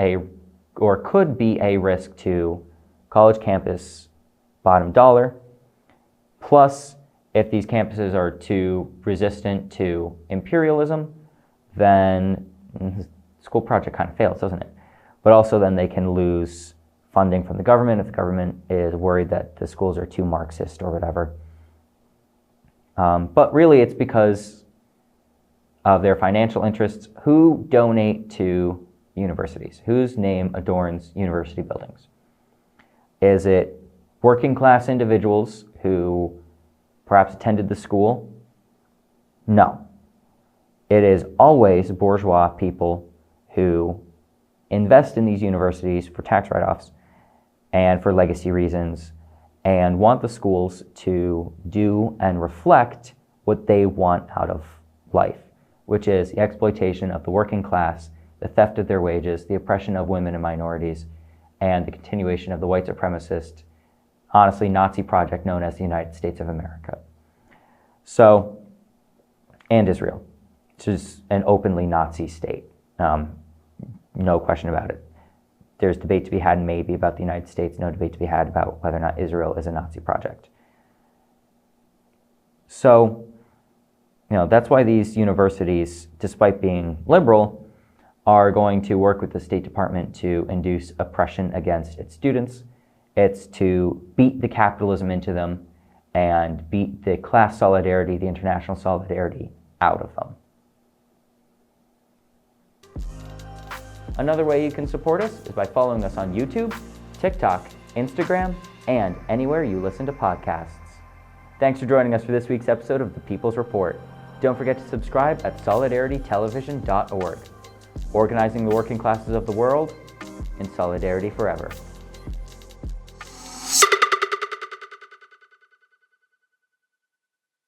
could be a risk to college campus bottom dollar. Plus, if these campuses are too resistant to imperialism, then the school project kind of fails, doesn't it? But also then they can lose funding from the government if the government is worried that the schools are too Marxist or whatever. But really it's because of their financial interests. Who donate to universities? Whose name adorns university buildings? Is it working class individuals who perhaps attended the school? No. It is always bourgeois people who invest in these universities for tax write-offs and for legacy reasons and want the schools to do and reflect what they want out of life, which is the exploitation of the working class, the theft of their wages, the oppression of women and minorities, and the continuation of the white supremacist, honestly, Nazi project known as the United States of America. So, and Israel. just an openly Nazi state. No question about it. There's debate to be had maybe about the United States, no debate to be had about whether or not Israel is a Nazi project. So, that's why these universities, despite being liberal, are going to work with the State Department to induce oppression against its students. It's to beat the capitalism into them and beat the class solidarity, the international solidarity out of them. Another way you can support us is by following us on YouTube, TikTok, Instagram, and anywhere you listen to podcasts. Thanks for joining us for this week's episode of The People's Report. Don't forget to subscribe at solidaritytelevision.org. Organizing the working classes of the world in solidarity forever.